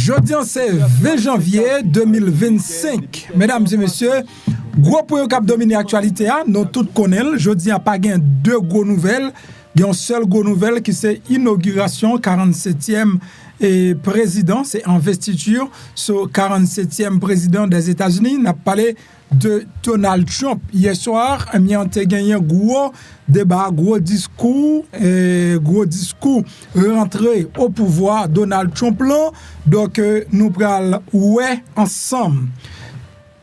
Jeudi, c'est 20 janvier 2025. Mesdames et messieurs, gros point qui a dominé l'actualité, nous tous connaissons. Jeudi, il n'y a pas deux gros nouvelles. Il y a une seule gros nouvelle qui c'est inauguration 47e président. C'est investiture sur 47e président des États-Unis. On a parlé de Donald Trump. Hier soir, il a gagné un gros débat, gros discours rentré au pouvoir Donald Trump là. Donc, nous prenons ensemble.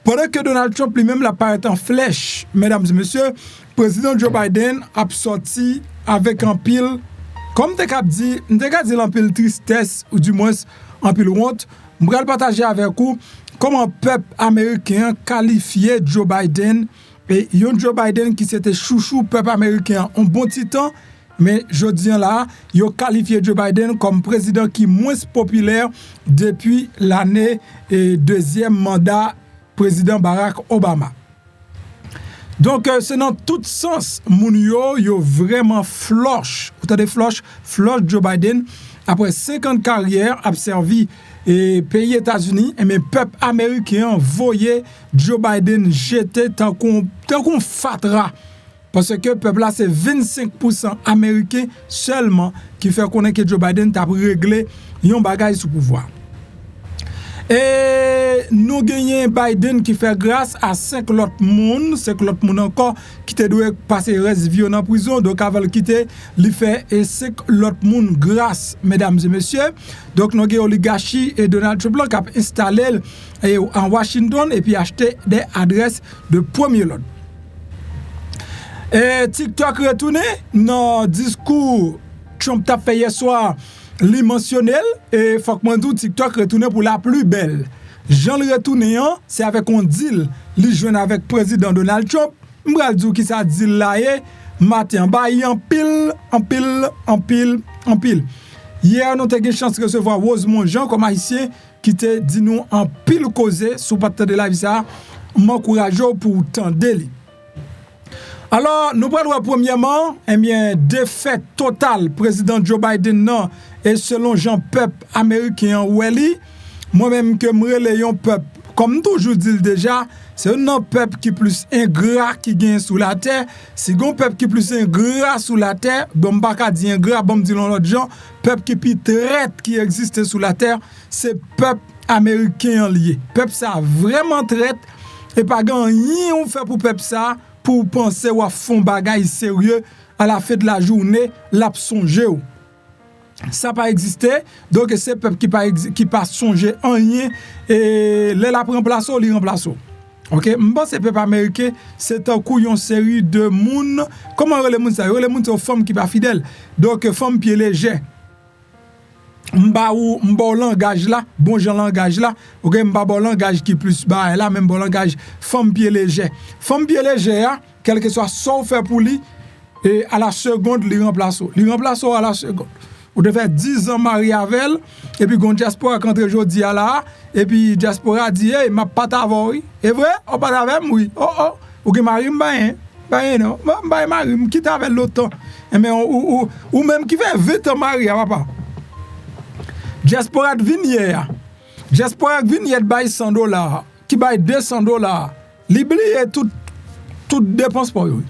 Pendant que Donald Trump lui-même l'apparaît en flèche, mesdames et messieurs, président Joe Biden a sorti avec un pile, comme tu as dit, un pile tristesse, ou du moins un pile honte. Je vais partager avec vous comment le peuple américain qualifiait Joe Biden. Et un Joe Biden qui s'était chouchou peuple américain un bon petit temps. Mais je dis là, il a qualifié Joe Biden comme président qui est moins populaire depuis l'année et deuxième mandat président Barack Obama. Donc, c'est dans tout sens, moun yo vraiment floche. Vous avez floche Joe Biden. Après 50 carrières, a servi et pays États-Unis, et mes peuple américain voyait Joe Biden jeter tant qu'on fatra. Parce que le peuple là, c'est 25% américain seulement qui fait connaître que Joe Biden t'a réglé yon bagay sous pouvoir. Et nous gagnons Biden qui fait grâce à 5 autres monde encore qui te doit passer reste vie en prison. Donc avant de quitter, il fait et 5 autres monde grâce, mesdames et messieurs. Donc nous gagnons oligarchie et Donald Trump qui a installé en Washington et puis acheté des adresses de premier lot. Et TikTok retourné dans discours Trump t'a fait hier soir. Li mentionnel et faut que tout TikTok retourne pour la plus belle. Jean le retourné c'est avec un deal li joine avec président Donald Trump. M'bral dou ki ça deal là matin ba en pile. Hier nous t'ai chance de recevoir Rosemont Jean comme haïtien qui te dit nous en pile causer sous patte de la vie ça m'encourage pour tendre li. Alors, nous parlons premièrement, défaite totale président Joe Biden non et selon Jean peuple américain Welly, moi-même que me un peuple comme toujours dit déjà, c'est un peuple qui plus ingrat qui gagne sous la terre, c'est un peuple qui plus ingrat sous la terre, bon pas ka di ingrat, bon dit l'autre gens, peuple qui plus traite qui existe sous la terre, c'est peuple américain lié. Peuple ça vraiment traite et pas rien on fait pour peuple ça. Pour penser ou à fond bagay sérieux à la fin de la journée, l'a songer. Ça pas existé, donc c'est peuple qui pas songer en rien et les la prend place ou li remplace. OK, m'pense peuple américain, c'est un couillon série de moun, comment les moun ça, les moun c'est femmes qui pas fidèle. Donc femme pied léger. M'ba langage là, bon genre langage là, OK, m'ba bon langage qui plus bas là même bon langage femme pied léger. Femme pied léger, quel que soit son fait pour lui et à la seconde li remplace à la seconde. Ou de faire 10 ans marié avec elle et puis gon diaspora quand aujourd'hui là et puis diaspora dit hey m'a pas t'avoir. Et vrai, on pas avec oui. Oh OK mari m'ba non, m'ba mari quitte avec l'autre. Mais ou même qui fait 20 ans marié papa. Diaspora vinière. Diaspora vinière bail $100, qui bail $200. L'oublier toute dépense pour lui.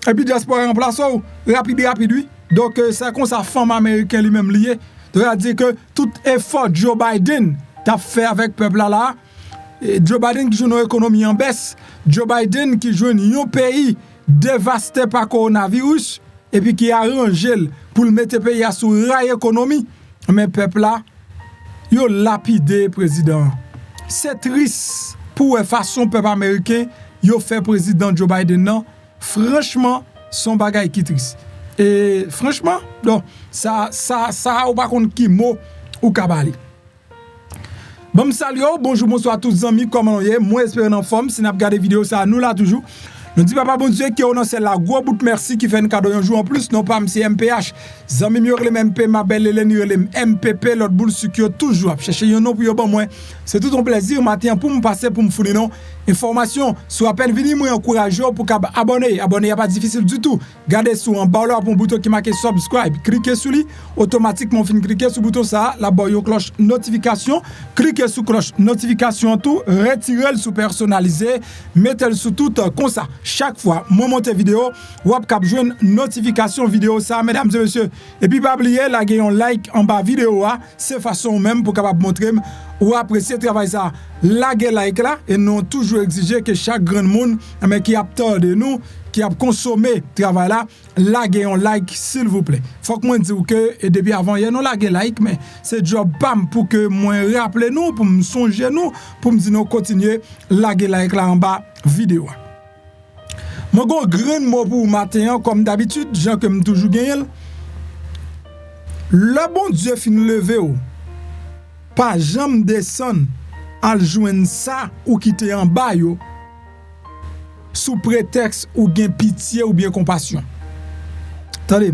Et puis diaspora remplace rapide oui. Donc c'est comme ça femme américaine lui-même lié. Donc à dire que tout effort Joe Biden t'a fait avec peuple là. Joe Biden qui joue une économie en baisse, Joe Biden qui joue un pays dévasté par coronavirus et puis qui arrange pour le mettre pays sous rail économie. Mais peuple là yo lapidé président. C'est triste pour façon peuple américain yo fait président Joe Biden non. Franchement, son bagay qui triste. Et franchement, donc ça ou pas contre qui mot ou kabali. Bon salut, bonjour, bonsoir à tous les amis, comment vous êtes? Moi espérant en forme, si vous regardez vidéo ça nous là toujours. Nous dit papa bon Dieu qui on c'est la gros bout merci qui fait un cadeau un jour en plus non pas monsieur MPH. Zami mieux le MP ma belle Hélène le MPP l'autre boule sucre toujours chercher un nom pour yo bon moi. C'est tout un plaisir matin pour me passer pour me fournir non information sur appel venir moi encourager pour abonner y a pas difficile du tout. Gardez sous en bas là pour un bouton qui marqué subscribe, cliquez sur lui automatiquement fin cliquer sur bouton ça la boyo cloche notification, cliquez sur cloche notification tout, retirez sous personnalisé, mettez-le sous tout comme ça. Chaque fois moi monte vidéo ou cap joindre notification vidéo ça mesdames et messieurs. Et puis pas oublier la un like en bas vidéo c'est façon même pour capable montrer ou apprécier travail ça. Laguer like là et non toujours exiger que chaque grand monde mais qui a peur de nous qui a consommé travail là laguer un like s'il vous plaît. Faut que moi dire que et depuis avant hier non laguer like mais c'est job bam pour que moi rappeler nous pour me songer nous pour me dire nous continuer laguer like là en bas vidéo. Mon grand mot pour matin comme d'habitude Jean que me toujours gagner. Le bon Dieu fin lever pas jamais descendre à joindre ça ou quitter en bas yo sous prétexte ou gain pitié ou bien compassion. Attendez.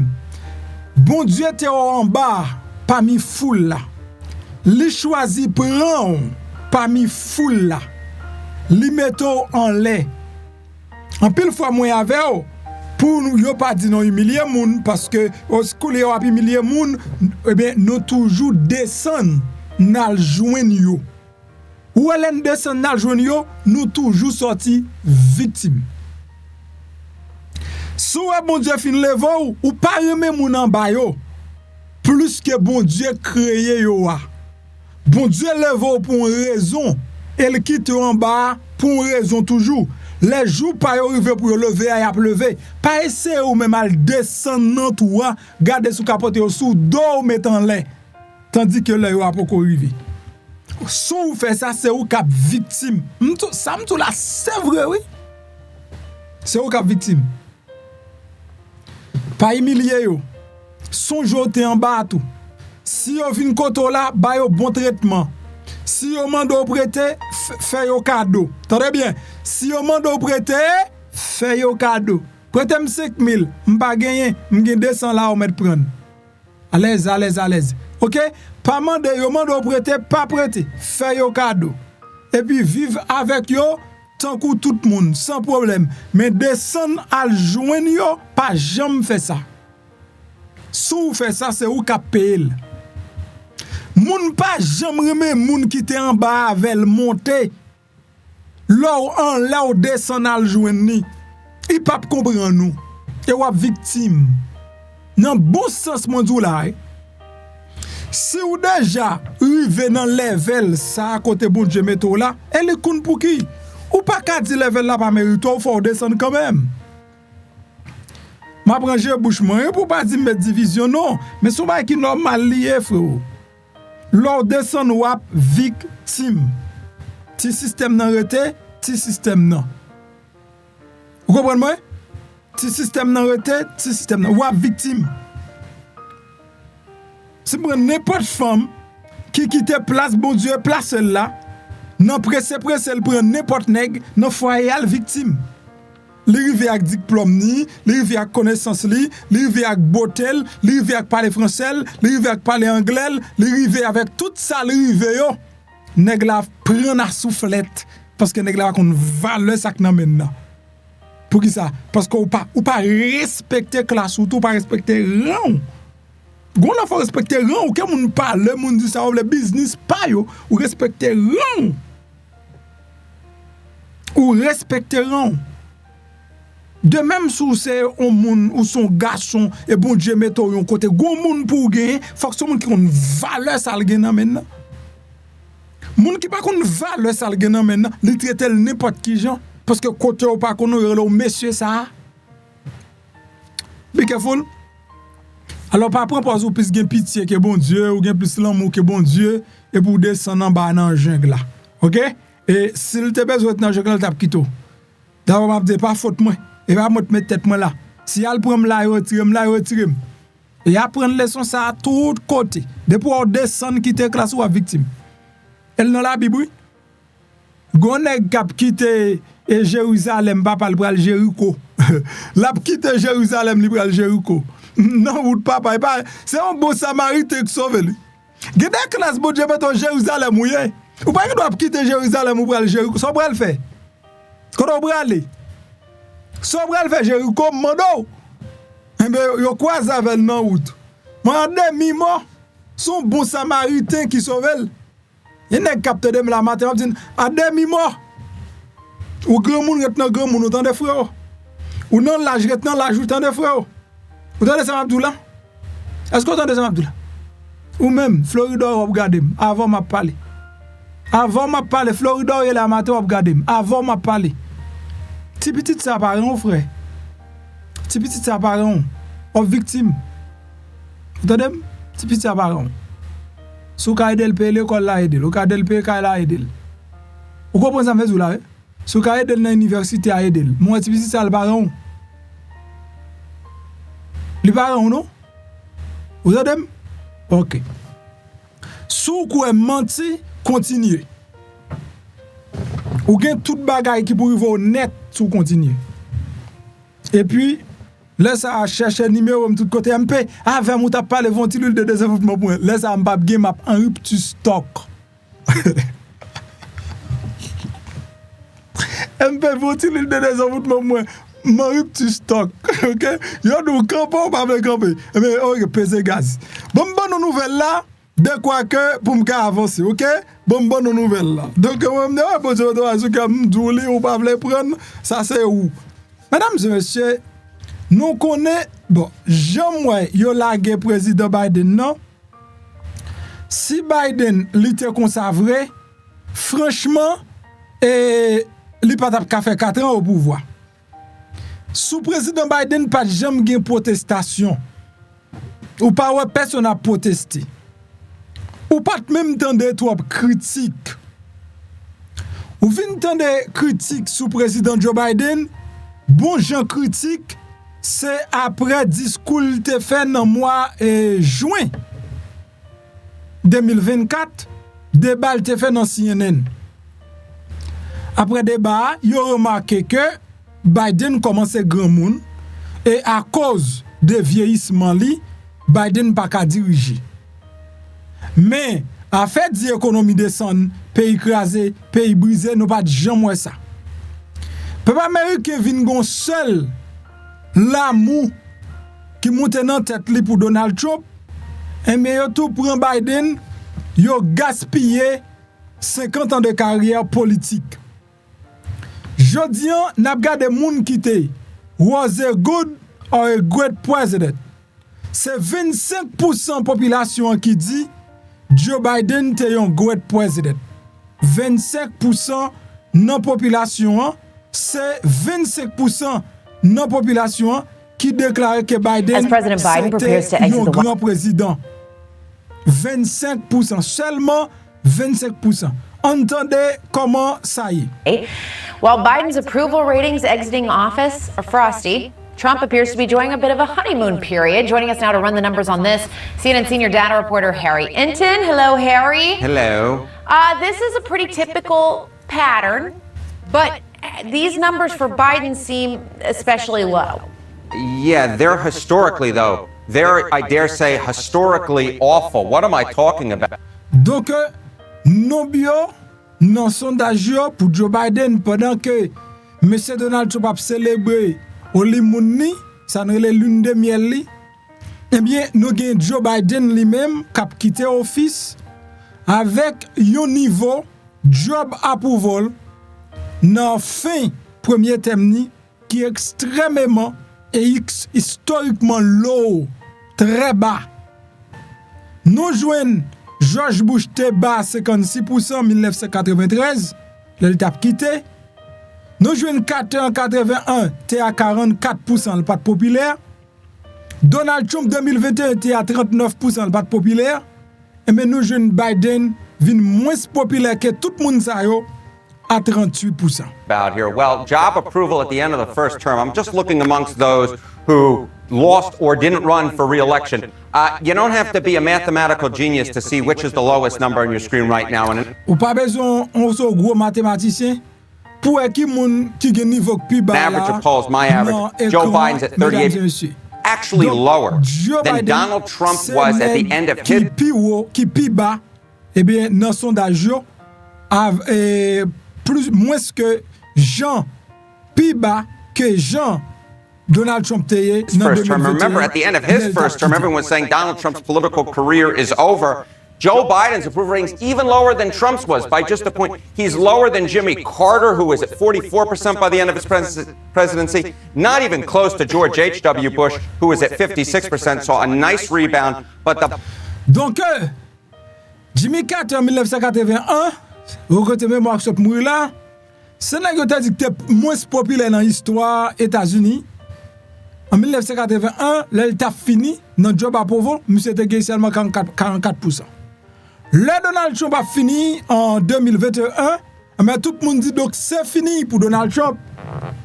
Bon Dieu te en bas parmi foule là. Li choisi prend parmi foule là. Li metto en lait. En pile fois moi avec pour nous yo pas dire non humilier moun parce que au school yo a humilier moun eh bien nous toujours descendre n'al joindre yo. Ou elle descend n'al joindre yo, nous toujours sorti victime. Sou bon Dieu fin levo ou pas remet moun en bas yo plus que bon Dieu créé yo a. Bon Dieu levo pour une raison, elle quitte en bas pour une raison toujours. Les jours pas arrivé pour lever et a lever. Pas essayer ou même al descendre dans tout, garder sous capote ou sous dos mettre en l'air. Tandis que là yo a pas arrivé. Si vous faites ça, c'est vous qui êtes victime. Ça me là, c'est vrai, oui. C'est vous qui êtes victime. Pas humilier yo. Son jour en bas tout. Si vous venez koto là, ba yo bon traitement. Si vous mande prêter, fait yo cadeau. Très bien. Si vous mande prêter, fait yo cadeau. Prêtez-moi 5 000, m'pa gagner, m'gen 200 là ou mettre prendre. À l'aise. OK? Pas mande yo mande prêter, pas prêter. Fait yo cadeau. Et puis vivre avec yo tant que tout le monde sans problème. Mais descendre à joindre yo, pas jamais fait ça. Si vous faites ça, c'est vous qui payez. Moun pas jamais remet moun qui était en bas avec monter. Là ou descend à joindre ni. Il pas comprendre nous. Et ou victime. Dans bon sens mon dou là. Si ou déjà arrivé dans level ça à côté bon Dieu metto là, elle est kon pour qui? Ou pas qu'à dire level là pas mérite, ou faut descendre quand même. Ma branche bouche moi pour pas dire mettre division non, mais son bail qui normal lié frère. L'or descend ou victime. Ti système nan rete, ti système nan. Vous comprenez moi? Ti système nan rete, ti système nan ou victime. Si vous prenez n'importe femme qui quitte place, bon Dieu, place là, non presse, elle prend n'importe nègre, non foyer à victime. Li rive avec diplôme ni, li rive avec connaissance li rive avec beauté, li rive avec parler français, li rive avec parler anglais, li rive avec tout ça, li rive yo. Nèg la prend la soufflette parce que nèg la kon valeur ça nan maintenant. Pour qui ça? Parce que ou pas respecter classe ou pas respecter rang. Gon la faut respecter rang ou que moun parle, moun dit ça le business pas yo, ou respecter rang. Ou respecter rang. De même sous c'est un moun ou son garçon et bon Dieu met yon côté gon moun pour gagner, faut que son moun qui kon valeur ça le gagner maintenant. Moun qui pas kon valeur ça le gagner maintenant, li traite n'importe qui gens parce que côté ou pas kon le monsieur ça. Be careful. Alors pas prendre pour plus gain pitié que bon Dieu ou gain plus l'amour que bon Dieu et pour descendre en bas dans jungle là. OK? Et s'il te besoin dans jungle t'a quitto. D'abord m'a dit pas faute moi et va mettre tête moi là. Si elle prend la retire. Et apprendre leçon ça à tout côté. Depuis on descendre quitter classe ou victime. Elle dans la Bible. gon nèg k'ap quitter et Jérusalem pas pral Jéricho. L'a quitter Jérusalem li pral Jéricho. Non route papa c'est un bon samaritain qui sauve lui. Gade classe bon Dieu mettons Jérusalem ouye. Ou pas doit quitter Jérusalem ou pral Jéricho. So pral faire. Quand on pral aller. So pral faire Jéricho mando. Yo croise avec nan route. Moi demi-mort son bon samaritain qui sauve. Il n'est capté de la matin dit à demi-mort. Ou grand monde retnan grand monde autant de frère. Ou non l'âge retnan l'âge autant de frère. Vous entendez ça Abdoula? Est-ce que vous entendez ça Abdoula? Ou même Florida ou regardez avant m'a parler. Avant m'a parler Florida et la matin ou regardez avant m'a parler. Ti petit ça parent frère. Ti petit ça parent. Ou victime. Vous entendez? Ti petit ça parent. Sou ka aider payer l'école la aider, ou ka aider payer ka la aider. Vous comprenez ça fait là? Sou ka aider dans université a aider. Moi ti petit ça le parent. Les parents, non? Vous avez dit? Ok. Sous quoi menti, continuez. Ou gen tout bagay qui pour vous net sous continuer. Et puis, laisse à chercher numéro de tout côté MP. Avec moi t'a parlé ventilule de désenvoûtement point. Laisse à m'pap game en rupture stock. MP ventilule de désenvoûtement point. Mon petit stock, ok? Yo nous campons pas avec camper. Mais ok, peser gaz. Bon nouvelle là, de quoi que pour me avancer, ok? Bon nouvelle là. Donc moi me dis bon je dois que m'douli ou pas vle prendre, ça c'est où? Mesdames et messieurs, nous connaît bon, jamais yo lagué président Biden non. Si Biden l'était comme ça vrai, franchement li pas t'a fait 4 ans au pouvoir. Sous président Biden pas jamais gen protestation. Ou pas ouais personne a protesté. Ou pas même tande trop critique. Ou vinn tande critique sous président Joe Biden, bon gens critique c'est après discours te fait dans mois juin 2024, débat te fait dans SIYEN. Après débat, yo remarqué que Biden commence grand monde et à cause de vieillissement li Biden pas qu'à diriger. Mais à fait di économie descend, pays écrasé, pays brisé, nous pas jamais ça. Peuple américain vinn gon seul l'amour qui monte dans tête li pour Donald Trump et mais yo tout prend Biden, yo gaspillé 50 ans de carrière politique. Jodian n'a gade moun qui te was a good or a great president. C'est 25% population qui dit Joe Biden te un great president. 25% non population, c'est 25% non population qui déclare que Biden c'est un grand président. 25%, seulement 25%. Entendez comment ça y est. While Biden's approval ratings exiting office are frosty, Trump appears to be enjoying a bit of a honeymoon period. Joining us now to run the numbers on this, CNN senior data reporter Harry Hinton. Hello, Harry. Hello. This is a pretty typical pattern, but these numbers for Biden seem especially low. Yeah, they're historically, though. They're, I dare say, historically awful. What am I talking about? Donc, non bio, non sondage pour Joe Biden pendant que M. Donald Trump a célébré au Limouni, ça n'est les lune de miel li. Eh bien, nous avons Joe Biden lui-même qui a quitté office avec un niveau job approval dans fin premier terme qui est extrêmement et historiquement low, très bas. Nous jouons George Bush te bas 56% en 1993, le t'a quitté. Nous jouons Carter en 81, te à 44% le pas populaire. Donald Trump 2021 te à 39% le pas populaire. Et mais nous jouons Biden vin moins populaire que tout le monde ça yo à 38%. About here. Well, job approval at the end of the first term. I'm just looking amongst those who lost or didn't run for re-election. You don't have to be a mathematical genius to see which is the lowest number on your screen right now. Ou pas besoin on so gros mathématicien pour qui moun qui gen niveau plus bas. Average of polls, my average. Joe Biden's at 38. Actually lower than Donald Trump was at the end of his. Qui plus bas, eh bien dans sondage yo plus moins que Jean plus bas que Jean Donald Trump his first term. Remember, at the end of his first term, everyone was saying Donald Trump's political career is over. Joe Biden's approval ratings even lower than Trump's was by just a point. He's lower than Jimmy Carter, who was at 44% by the end of his presidency. Not even close to George H.W. Bush, who was at 56%. Saw a nice rebound, but the... Donc, Jimmy Carter en 1981, vous côté mémoire qui s'est mouru là, c'est là que t'as dit que t'es moins populaire dans l'histoire États-Unis. En 1981, l'État fini dans job à pauvre, monsieur était gagné seulement 44%. Le Donald Trump a fini en 2021, mais tout le monde dit donc c'est fini pour Donald Trump.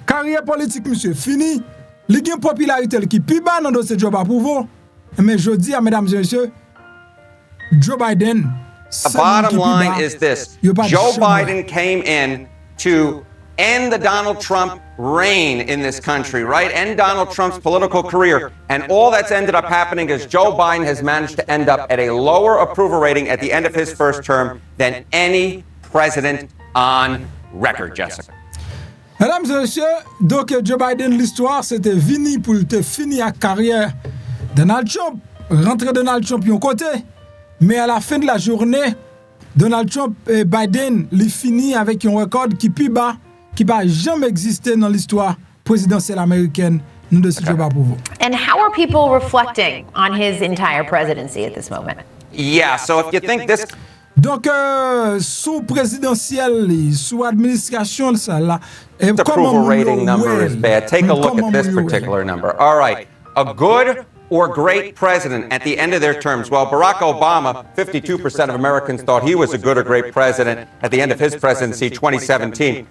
Carrière politique, monsieur, fini. Il y a une popularité qui est plus bas dans ce job à pauvre. Mais je dis à mesdames et messieurs, Joe Biden. The bottom line is this. Joe Biden came in to end the Donald Trump reign in this country, right? End Donald Trump's political career. And all that's ended up happening is Joe Biden has managed to end up at a lower approval rating at the end of his first term than any president on record, Jessica. Mesdames et messieurs, donc Joe Biden, l'histoire, c'était fini pour te finir la carrière Donald Trump. Rentrer Donald Trump yon côté. Mais à la fin de la journée, Donald Trump et Biden, il finit avec un record qui est plus bas, qui va jamais exister dans l'histoire présidentielle américaine. Nous de ce job pour vous. And how are people reflecting on his entire presidency at this moment? Yeah, so if you think this... Donc, sous présidentiel, sous administration, ça là. The approval rating number is bad. Take a look at this particular number. All right, a good or great president at the end of their terms. Well, Barack Obama, 52% of Americans thought he was a good or great president at the end of his presidency, 2017.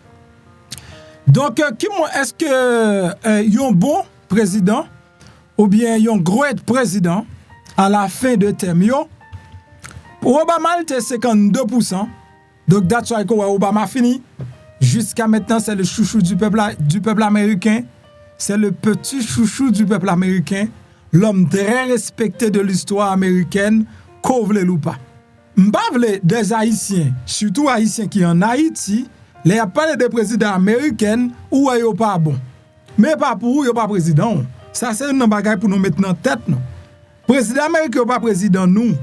Donc, est-ce que yon bon président ou bien yon gros président à la fin de terme yo? Pour Obama, il était 52%. Donc, that's why Obama fini. Jusqu'à maintenant, c'est le chouchou du peuple américain. C'est le petit chouchou du peuple américain. L'homme très respecté de l'histoire américaine, qu'on vle ou pas. M'bavle des Haïtiens, surtout Haïtiens qui en Haïti, les a parlé des présidents américains ou yo pas bon. Mais pas pour yo pas président. Ça c'est un bagage pour nous mettre dans tête nous. Président américain ou pas président nous.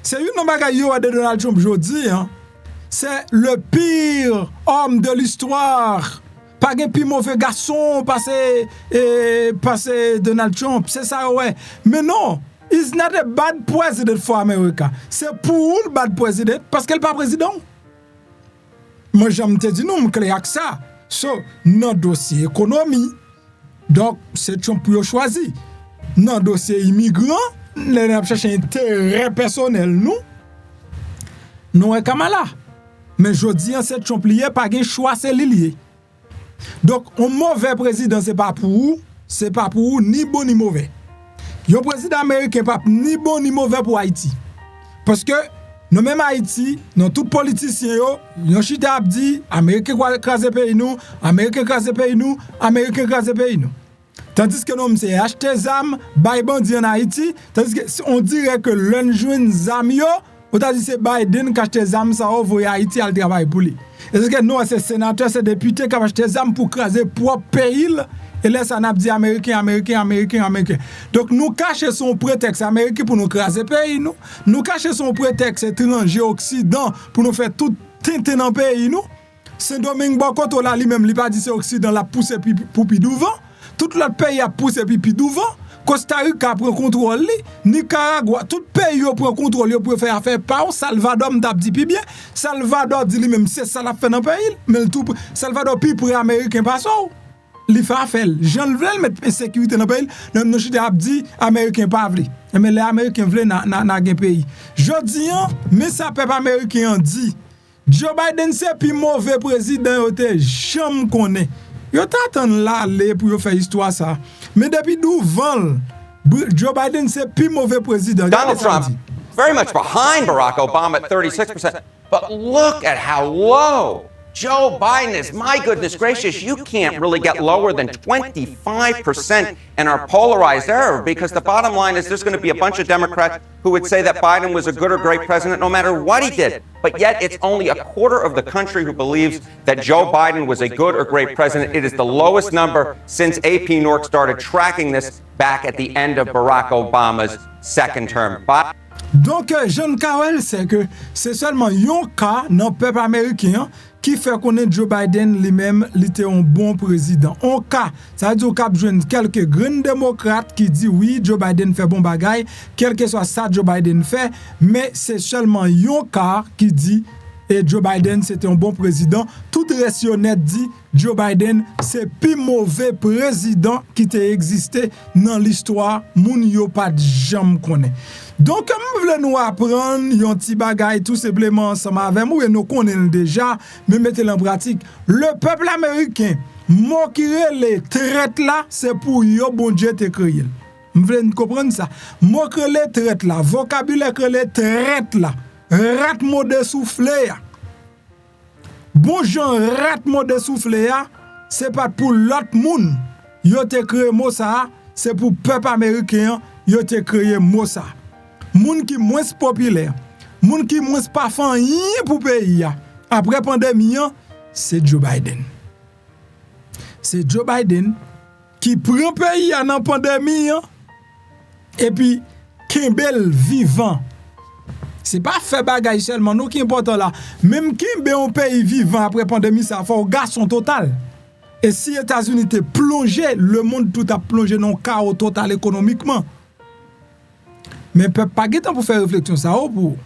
C'est une bagage yo de Donald Trump jodi hein. C'est le pire homme de l'histoire. Pas un plus mauvais garçon passé Donald Trump, c'est ça ouais. Mais non, he's not a bad president for America. C'est pour un bad president parce qu'elle pas président. Moi j'aime te dire non, clair que ça. So, notre dossier économie, donc c'est Trump pour choisi. Notre dossier immigrant, les n'a cherché intérêt personnel nous est Kamala. Mais je dis c'est Trump lié pas un choix c'est lié. Donc, un mauvais président, c'est pas pour ni bon ni mauvais. Un président américain pas ni bon ni mauvais pour Haïti. Parce que, nous même Haïti, nous tous politiciens, nous chita abdi, Américain crase pays nous, Américain crase pays nous, Américain crase pays nous. Tandis que nous, c'est acheter zam, bay bandi en Haïti, tandis que on dirait que l'un joue zam yo, on t'a dit c'est Biden qui achète zam ça, on voit Haïti al travail pour lui. Est-ce que nous, ces sénateurs, ces députés qui ont acheté des armes pour craser propre pays, et là, ça n'a pas dit Américain. Donc, nous cachons son prétexte américain pour nous craser pays, nous cachons son prétexte étranger, Occident, pour nous faire tout tenter dans le pays, nous. Saint-Domingue, quand là, lui-même, il n'a pas dit c'est Occident, la pousse pour plus devant. Tout l'autre pays a poussé plus devant. Costa Rica prend contrôle, Nicaragua, tout pays prend contrôle pour faire affaire par Salvador m't'a dit bien. Salvador dit lui-même c'est ça la fait dans le pays, mais tout Salvador puis pour américain pas ça. Il fait affaire. Jean veulent mettre sécurité dans le pays, nous chute a dit américain pas vle. Mais les américains veulent dans pays. Jodi mais ça peuple américain dit Joe Biden c'est plus mauvais président jamais connaît. Yo t'attend là pour yo faire histoire ça. Mais depuis d'où Joe Biden c'est plus mauvais président. Donald Trump very much behind Barack Obama at 36%. But look at how low Joe Biden is. My goodness gracious, you can't really get lower than 25% in our polarized era, because the bottom line is there's going to be a bunch of Democrats who would say that Biden was a good or great president no matter what he did. But yet it's only a quarter of the country who believes that Joe Biden was a good or great president. It is the lowest number since AP Nork started tracking this back at the end of Barack Obama's second term. Donc, Jean Carroll, c'est que c'est seulement un cas dans le peuple américain qui fait connaître Joe Biden lui-même, il était un bon président. Un cas, ça veut dire qu'il y a quelques grands démocrates qui disent oui, Joe Biden fait bon bagaille, quel que soit ça Joe Biden fait, mais c'est seulement un cas qui dit et Joe Biden c'était un bon président. Tout reste honnête dit Joe Biden c'est plus mauvais président qui t'a existé dans l'histoire, moun yo pas jamais connaît. Donc, comme vous voulez nous apprendre un petit bagage tout simplement ensemble avec nous, et nous connaissons déjà, mais mettez-le en pratique. Le peuple américain, mot qui les traite là, c'est pour yo bon Dieu te créé. Vous voulez comprendre ça? Mot que les traite là, vocabulaire que les traite là, rat mot de souffler. Bon gens rat mot de souffler, c'est pas pour l'autre monde. Yo te créé mot ça, c'est pour peuple américain, yo te créé mot ça. Moun qui moins populaire, moun qui moins pas fan rien pour pays après pandémie, c'est Joe Biden. C'est Joe Biden qui prend pays en pandémie et puis Kimbel vivant. C'est pas fait bagay seulement, nous qui important là. Même Kimbel un pays vivant après pandémie, ça fait un garçon total. Et si les États-Unis étaient plongé, le monde tout a plongé dans le chaos total économiquement. Mais peuple pas temps pour faire réflexion ça pour.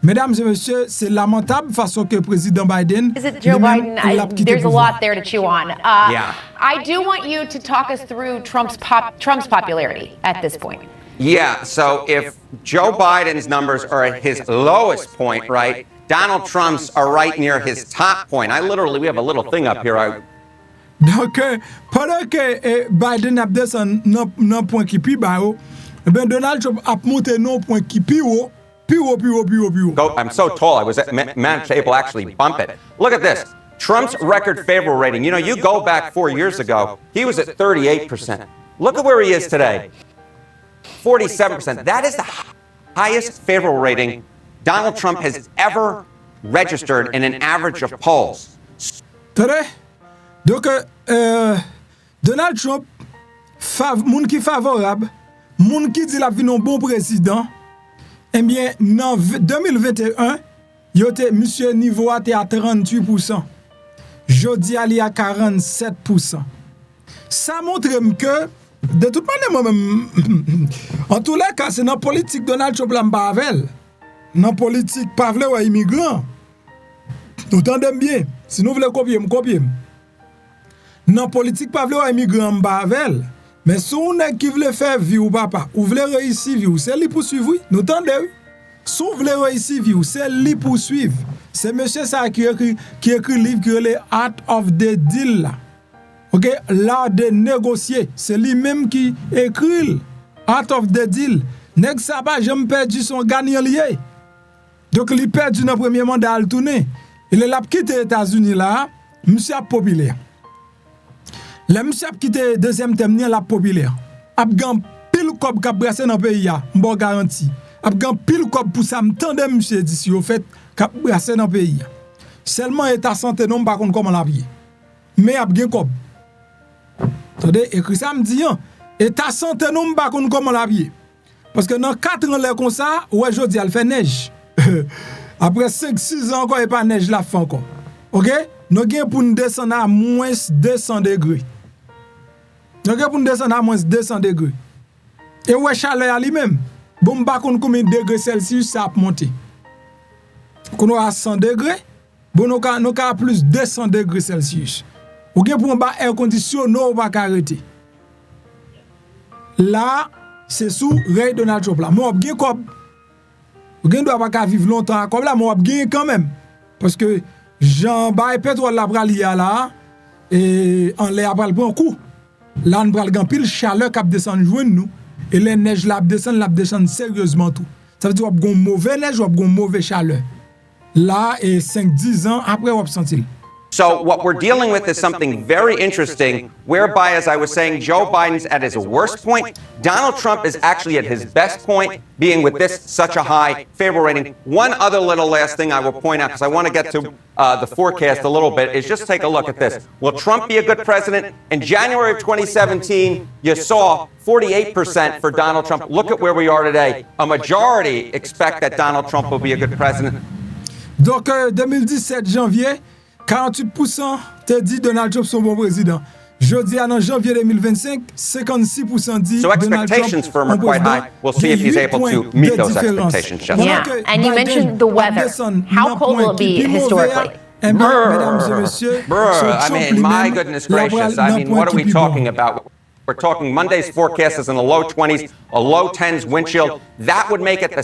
Mesdames et messieurs, c'est lamentable façon que le président Biden. Is it Joe Biden? There's a lot there to chew on. Yeah. I do want you to talk us through Trump's popularity at this point. Yeah, so if Joe Biden's numbers are at his lowest point, right, Donald Trump's are right near his top point. We have a little thing up here. Donc, pendant que Biden a descendu dans point qui plus bas, ben Donald Trump a monté non point qui plus haut. I'm so tall, I was managed to able actually bump it. Look at this. Trump's record favorable rating. You know, you go back 4 years ago, he was at 38%. Look at where he is today. 47%. That is the highest favorable rating Donald Trump has ever registered in an average of polls. Today, donc Donald Trump, moun qui favorable, moun qui dit la vie non bon président, eh bien, en 2021, monsieur niveau a été à 38%. Jodia li à 47%. Ça montre que, de toute manière, moi-même, en tous les cas, c'est dans la politique Donald Trump la m'bavel. Dans la politique, pas vle ou immigrant. Nous entendons bien. Si nous voulons copier. Dans la politique, pas vle ou immigrant m'bavel. Mais si on est qui veut faire vivre papa, ou veut réussir vivre, c'est lui poursuivre. Nous entendons. Si vous voulez réussir vivre, c'est lui poursuivre. C'est monsieur ça qui écrit livre qui est le Art of the Deal là. OK, l'art de négocier, c'est lui-même qui écrit Art of the Deal. Nèg ça pas jamais perdu son gagnant lié. Donc il perdu dans premier mandat al tourner. Il a quitté les États-Unis là, monsieur a populaire. Le monsieur a quitté deuxième terme la populaire. A gan pile kob ka brasser dans pays a, m'bo garanti. A gan pile kob pour ça m'tande monsieur d'ici au fait ka brasser dans pays. Seulement état santé non pas connait comment la vie. Mais a gen kob. Attendez, écrit ça me dit état santé non pas connait comment la vie. Parce que dans 4 ans là comme ça, ouais jodi al fait neige. Après 5-6 ans encore et pas neige la fin encore. OK? Nous gain pour nous descendre à moins 200 degrés. Nous gain pour nous descendre à moins 200 degrés. Et ouais chaleur lui-même. Bon pas combien de degrés Celsius ça a monté. Qu'on a 100 degrés, bon nous a plus 200 degrés Celsius. Ou gain pour un bas air conditionné ou pas arrêter. Là, c'est sous Ray Donald Trump là. Moi gain comme ou gain doit pas vivre longtemps comme là moi gain quand même parce que Jean Bay pétrole la pralia là et en l'air pral prend coup. Là on pral gan pile chaleur qui descend joindre nous et les neiges la descend sérieusement tout. Ça veut dire qu'on a une mauvaise neige ou une mauvaise chaleur. Là et 5-10 ans après on sentir. So what we're dealing with is something very interesting, whereby, as I was saying, Joe Biden's at his worst point. Donald Trump is actually at his best point, being with this such a high favorable rating. One other little last thing I will point out, because I want to get to the forecast a little bit, is just take a look at this. Will Trump be a good president? In January of 2017, you saw 48% for Donald Trump. Look at where we are today. A majority expect that Donald Trump will be a good president. Donc, 2017 janvier, 48% te dit Donald Trump son bon président. Jeudi en janvier 2025, 56% dit so Donald Trump. Expectations for him are quite high. We'll see if he's able to meet those expectations. Yeah, and you mentioned the weather. How cold will it be historically? I mean, my goodness gracious. I mean, what are we talking about? We're talking Monday's forecast is in the low 20s, a low 10s wind chill. That would make it the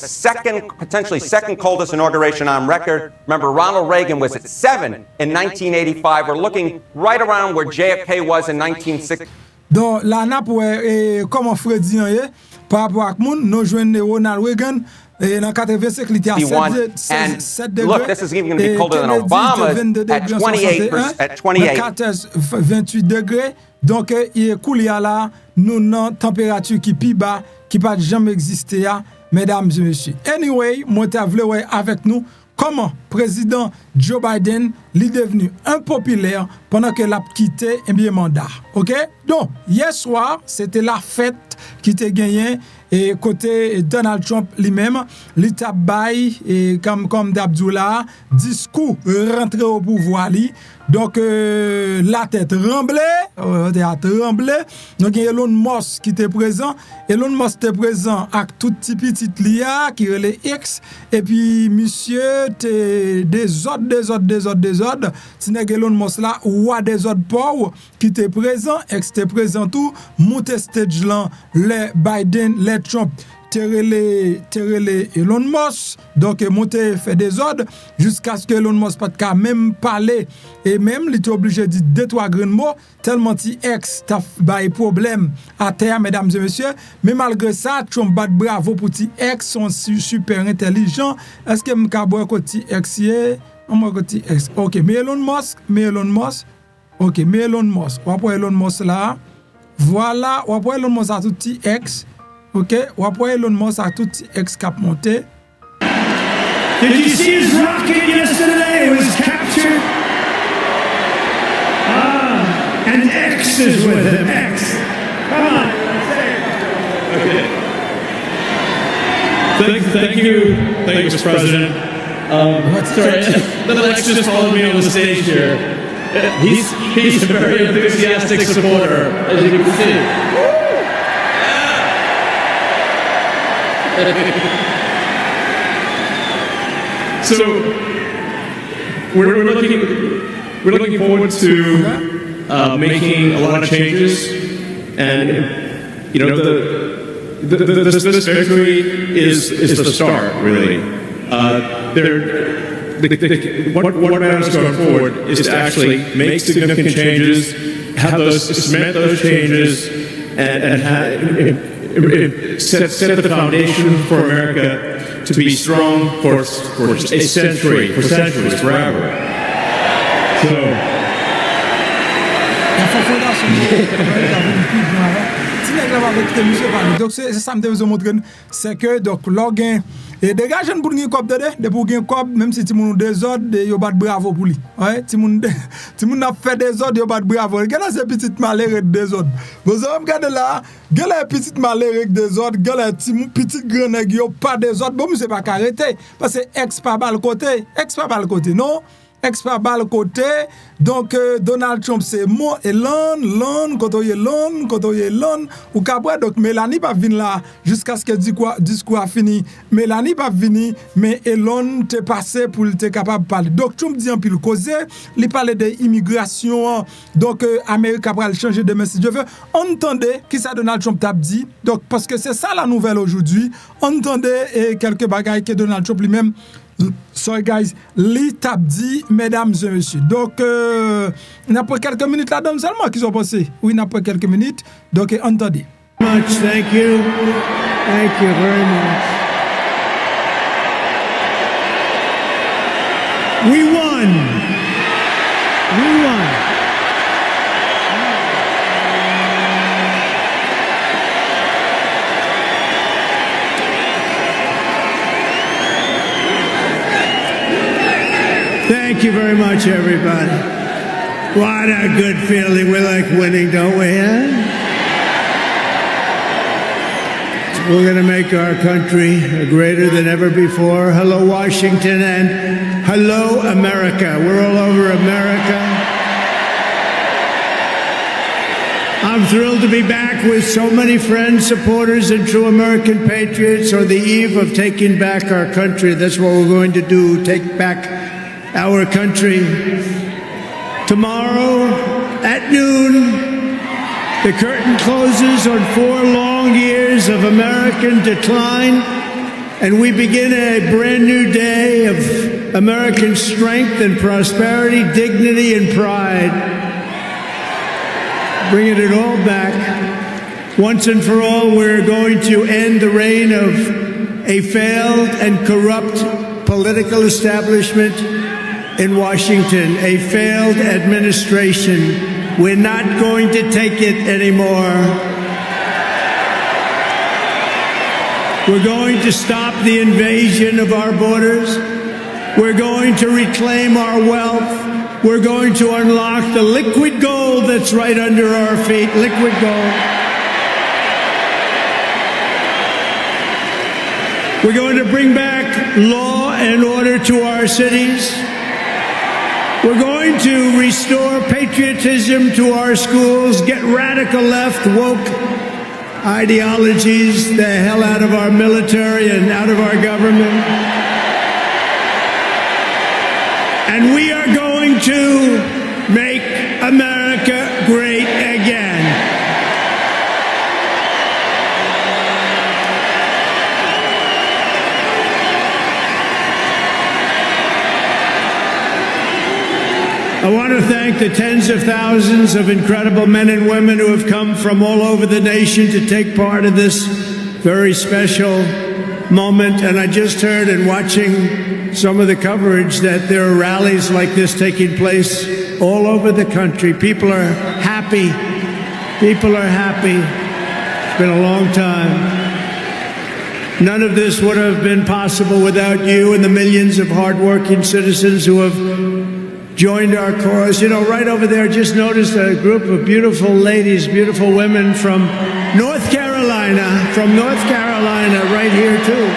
potentially second coldest inauguration on record. Remember, Ronald Reagan was at 7 in 1985. We're looking right around where JFK was in 1960. Donc, là, comment Fred dit, par rapport à moun, nous joignons Ronald Reagan. Et dans 85, il était à 7 degrés. Look, this is even going to be colder than Obama's at 28. At 28. 28 degrés. Donc, il est cool là, nous avons une température qui est plus bas, qui n'a jamais existé, mesdames et messieurs. Anyway, moi, je voulais avec nous comment président Joe Biden est devenu impopulaire pendant qu'il a quitté un mandat. OK? Donc, hier soir, c'était la fête qui était gagnée et côté Donald Trump lui-même, l'État bail et comme d'Abdullah, Diskou rentré au pouvoir lui. Donc la tête tremblée, donc Elon Musk qui était présent, Elon Musk était présent avec tout petit lia qui relait X et puis monsieur des autres, c'est Elon Musk là ou des autres pauvres qui était présent, ex était présent tout, monter stage là les Biden, les Trump Terrele Elon Musk, donc monter fait des ordres jusqu'à ce que Elon Musk pas de même parler et même il était obligé de dire 2-3 grands mots tellement ti ex t'a bail problème à terre mesdames et messieurs, mais malgré ça Trump bat bravo pour ti ex sont super intelligent. Est-ce que m'ka boire côté ex on moi côté ex. OK, mais Elon Musk. OK, mais Elon Musk. On va Elon Musk là. Voilà, on va Elon Musk à tout ti ex. OK, ou après Elon Musk a tout ex cap monté. Did you see his rocket yesterday? It was captured. And X is with him. X. Come on. Okay. Thank you, Mr. President. Sorry, little X just followed me on the stage here. He's a very enthusiastic supporter, as you can see. So we're looking forward to making a lot of changes, and you know this victory is the start really. What matters going forward is to actually make significant changes, have cement those changes, and set the foundation for America to be strong for a century, for centuries, forever. So. Donc c'est ça me veut montrer c'est que donc login et des gars jeunes pour gagner cop de pour gagner cop même si ti moun désordre yo bat bravo pour lui ouais ti moun a fait désordre yo bat bravo regarde ces petites malheureux désordre vous avez regardé là gars les petites malheureux désordre gars les petit grand nèg yo pas désordre bon c'est pas arrêter parce que ex pas bal côté non ex pas bal côté donc Donald Trump c'est moi et l'on ou qu'après donc Mélanie pas venir là jusqu'à ce que discours a fini Mélanie pas venir mais Elon t'est passé pour être capable parler donc Trump dit en pile causer il parlait de immigration donc Amérique va changer de message je veux entendez qui ça Donald Trump t'a dit donc parce que c'est ça la nouvelle aujourd'hui entendez quelques bagailles que Donald Trump lui-même Sorry guys, li tap dit, mesdames et messieurs. Donc, on a pris quelques minutes là-dedans seulement qu'ils ont passé. Oui, on a pris quelques minutes. Donc, entendez. Much, thank you. Thank you very much. We won. We won. Thank you very much, everybody. What a good feeling. We like winning, don't we? We're going to make our country greater than ever before. Hello, Washington, and hello, America. We're all over America. I'm thrilled to be back with so many friends, supporters, and true American patriots on the eve of taking back our country. That's what we're going to do, take back our country. Tomorrow at noon, the curtain closes on 4 long years of American decline, and we begin a brand new day of American strength and prosperity, dignity and pride. Bringing it all back. Once and for all, we're going to end the reign of a failed and corrupt political establishment in Washington, a failed administration. We're not going to take it anymore. We're going to stop the invasion of our borders. We're going to reclaim our wealth. We're going to unlock the liquid gold that's right under our feet, liquid gold. We're going to bring back law and order to our cities. We're going to restore patriotism to our schools, get radical left, woke ideologies the hell out of our military and out of our government. And we are going to make America great again. I want to thank the tens of thousands of incredible men and women who have come from all over the nation to take part in this very special moment. And I just heard in watching some of the coverage that there are rallies like this taking place all over the country. People are happy. People are happy. It's been a long time. None of this would have been possible without you and the millions of hardworking citizens who have joined our cause. You know, right over there, just noticed a group of beautiful ladies, beautiful women from North Carolina, right here too.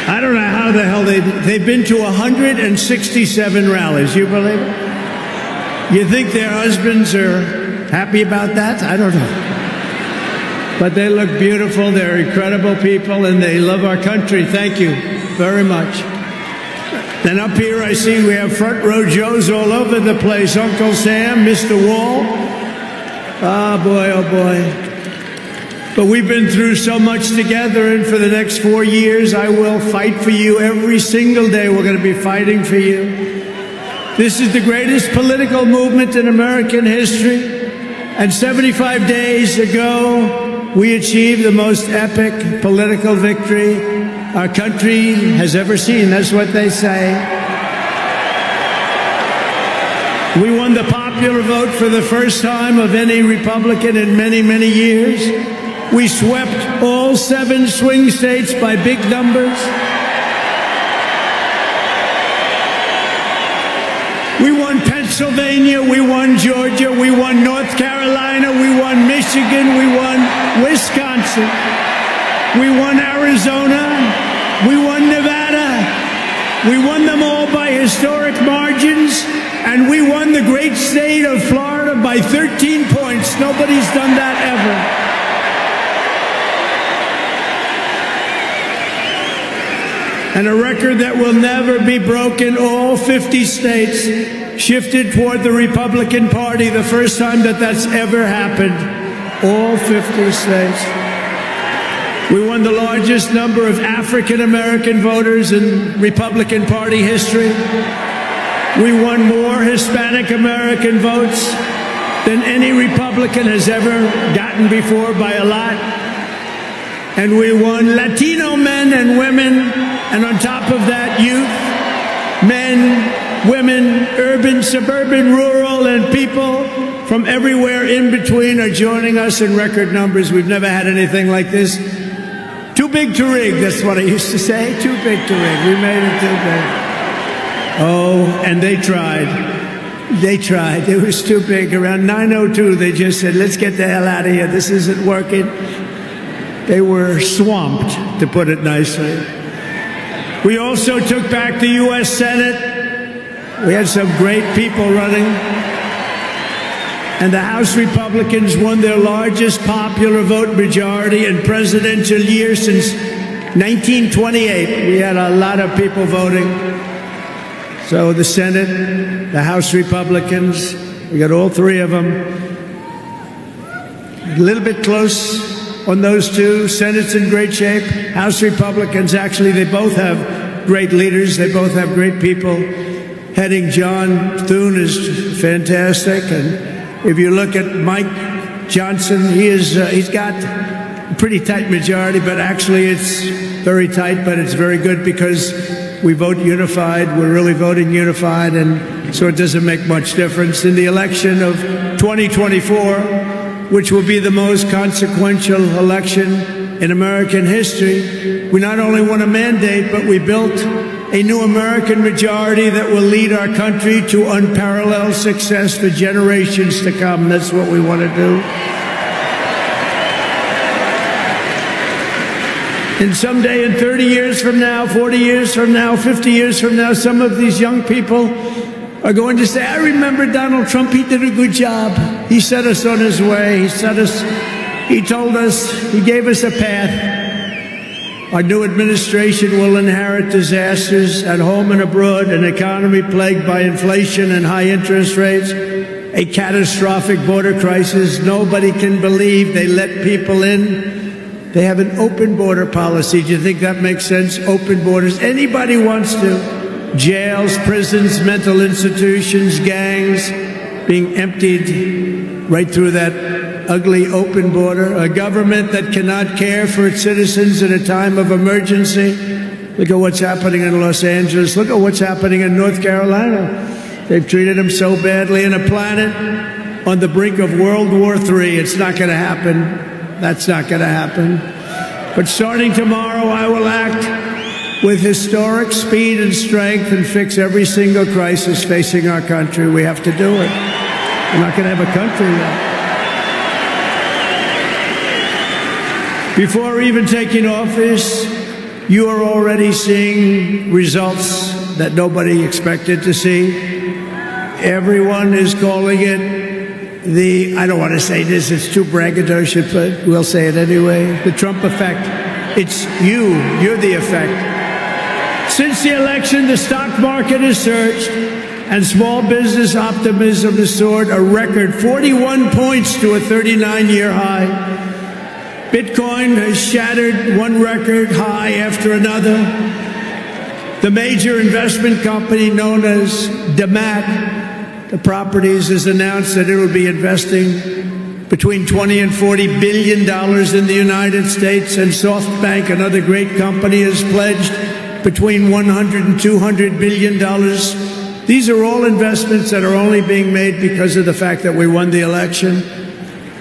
I don't know how the hell they've been to 167 rallies. You believe it? You think their husbands are happy about that? I don't know. But they look beautiful. They're incredible people, and they love our country. Thank you very much. Then up here I see we have front row Joes all over the place. Uncle Sam, Mr. Wall. Oh boy. But we've been through so much together, and for the next 4 years I will fight for you every single day. We're going to be fighting for you. This is the greatest political movement in American history. And 75 days ago, we achieved the most epic political victory our country has ever seen. That's what they say. We won the popular vote for the first time of any Republican in many, many years. We swept all 7 swing states by big numbers. We won Pennsylvania, we won Georgia, we won North Carolina, we won Michigan, we won Wisconsin. We won Arizona, we won Nevada, we won them all by historic margins, and we won the great state of Florida by 13 points. Nobody's done that ever. And a record that will never be broken. All 50 states shifted toward the Republican Party, the first time that that's ever happened. All 50 states. We won the largest number of African American voters in Republican Party history. We won more Hispanic American votes than any Republican has ever gotten before by a lot. And we won Latino men and women, and on top of that, youth, men, women, urban, suburban, rural, and people from everywhere in between are joining us in record numbers. We've never had anything like this. Too big to rig, that's what I used to say. Too big to rig. We made it too big. Oh, and they tried. They tried. It was too big. Around 9:02, they just said, let's get the hell out of here. This isn't working. They were swamped, to put it nicely. We also took back the U.S. Senate. We had some great people running. And the House Republicans won their largest popular vote majority in presidential year since 1928. We had a lot of people voting. So the Senate, the House Republicans, we got all three of them. A little bit close on those two. Senate's in great shape. House Republicans, actually, they both have great leaders. They both have great people. Heading John Thune is fantastic. And if you look at Mike Johnson, he's got a pretty tight majority, but actually it's very tight, but it's very good because we vote unified. We're really voting unified, and so it doesn't make much difference. In the election of 2024, which will be the most consequential election in American history, we not only won a mandate, but we built a new American majority that will lead our country to unparalleled success for generations to come. That's what we want to do. And someday, in 30 years from now, 40 years from now, 50 years from now, some of these young people are going to say, I remember Donald Trump, he did a good job. He set us on his way. He told us, he gave us a path. Our new administration will inherit disasters at home and abroad, an economy plagued by inflation and high interest rates, a catastrophic border crisis. Nobody can believe they let people in. They have an open border policy. Do you think that makes sense? Open borders. Anybody wants to. Jails, prisons, mental institutions, gangs being emptied right through that ugly open border, a government that cannot care for its citizens in a time of emergency. Look at what's happening in Los Angeles. Look at what's happening in North Carolina. They've treated them so badly. In a planet on the brink of World War III. It's not going to happen. That's not going to happen. But starting tomorrow, I will act with historic speed and strength and fix every single crisis facing our country. We have to do it. We're not going to have a country yet. Before even taking office, you are already seeing results that nobody expected to see. Everyone is calling it I don't want to say this, it's too braggadocious, but we'll say it anyway, the Trump effect. It's you're the effect. Since the election, the stock market has surged and small business optimism has soared a record 41 points to a 39-year high. Bitcoin has shattered one record high after another. The major investment company known as the Properties has announced that it will be investing between $20 and $40 billion in the United States, and SoftBank, another great company, has pledged between $100 and $200 billion. These are all investments that are only being made because of the fact that we won the election.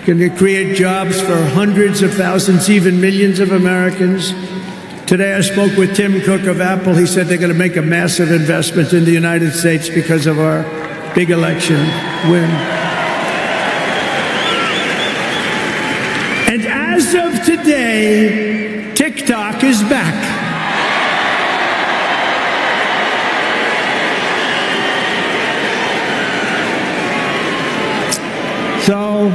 Can create jobs for hundreds of thousands, even millions of Americans. Today I spoke with Tim Cook of Apple. He said they're going to make a massive investment in the United States because of our big election win. And as of today, TikTok is back. So,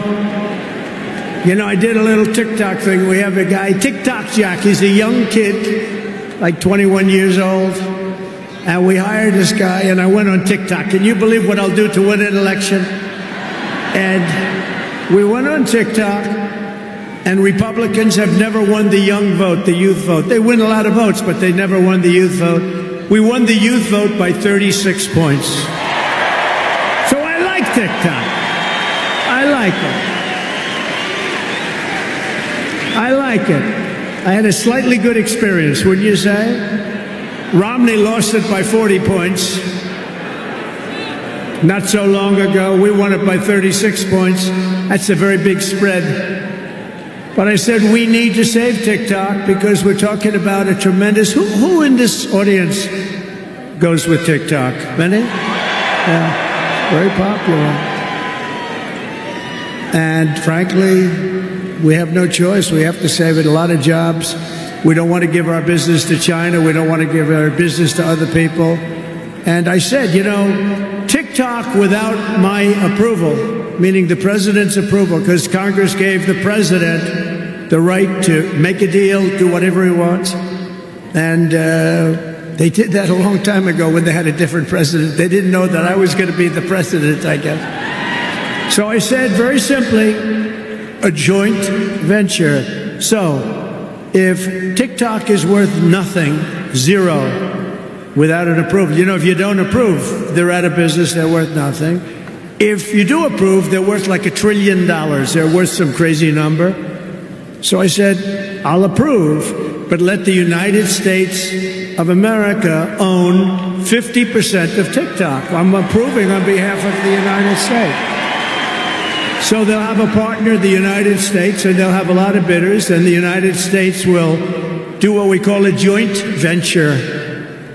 you know, I did a little TikTok thing. We have a guy, TikTok Jack. He's a young kid, like 21 years old. And we hired this guy, and I went on TikTok. Can you believe what I'll do to win an election? And we went on TikTok, And Republicans have never won the young vote, the youth vote. They win a lot of votes, but they never won the youth vote. We won the youth vote by 36 points. So I like TikTok. I like it. I like it. I had a slightly good experience, wouldn't you say? Romney lost it by 40 points. Not so long ago, we won it by 36 points. That's a very big spread. But I said we need to save TikTok because we're talking about a tremendous... Who in this audience goes with TikTok? Many? Yeah, very popular. And frankly, we have no choice. We have to save it. A lot of jobs. We don't want to give our business to China. We don't want to give our business to other people. And I said, you know, TikTok without my approval, meaning the president's approval, because Congress gave the president the right to make a deal, do whatever he wants. And they did that a long time ago when they had a different president. They didn't know that I was going to be the president, I guess. So I said, very simply, a joint venture. So if TikTok is worth nothing, zero, without an approval. You know, if you don't approve, they're out of business, they're worth nothing. If you do approve, they're worth like $1 trillion. They're worth some crazy number. So I said, I'll approve, but let the United States of America own 50% of TikTok. I'm approving on behalf of the United States. So they'll have a partner, the United States, and they'll have a lot of bidders, and the United States will do what we call a joint venture.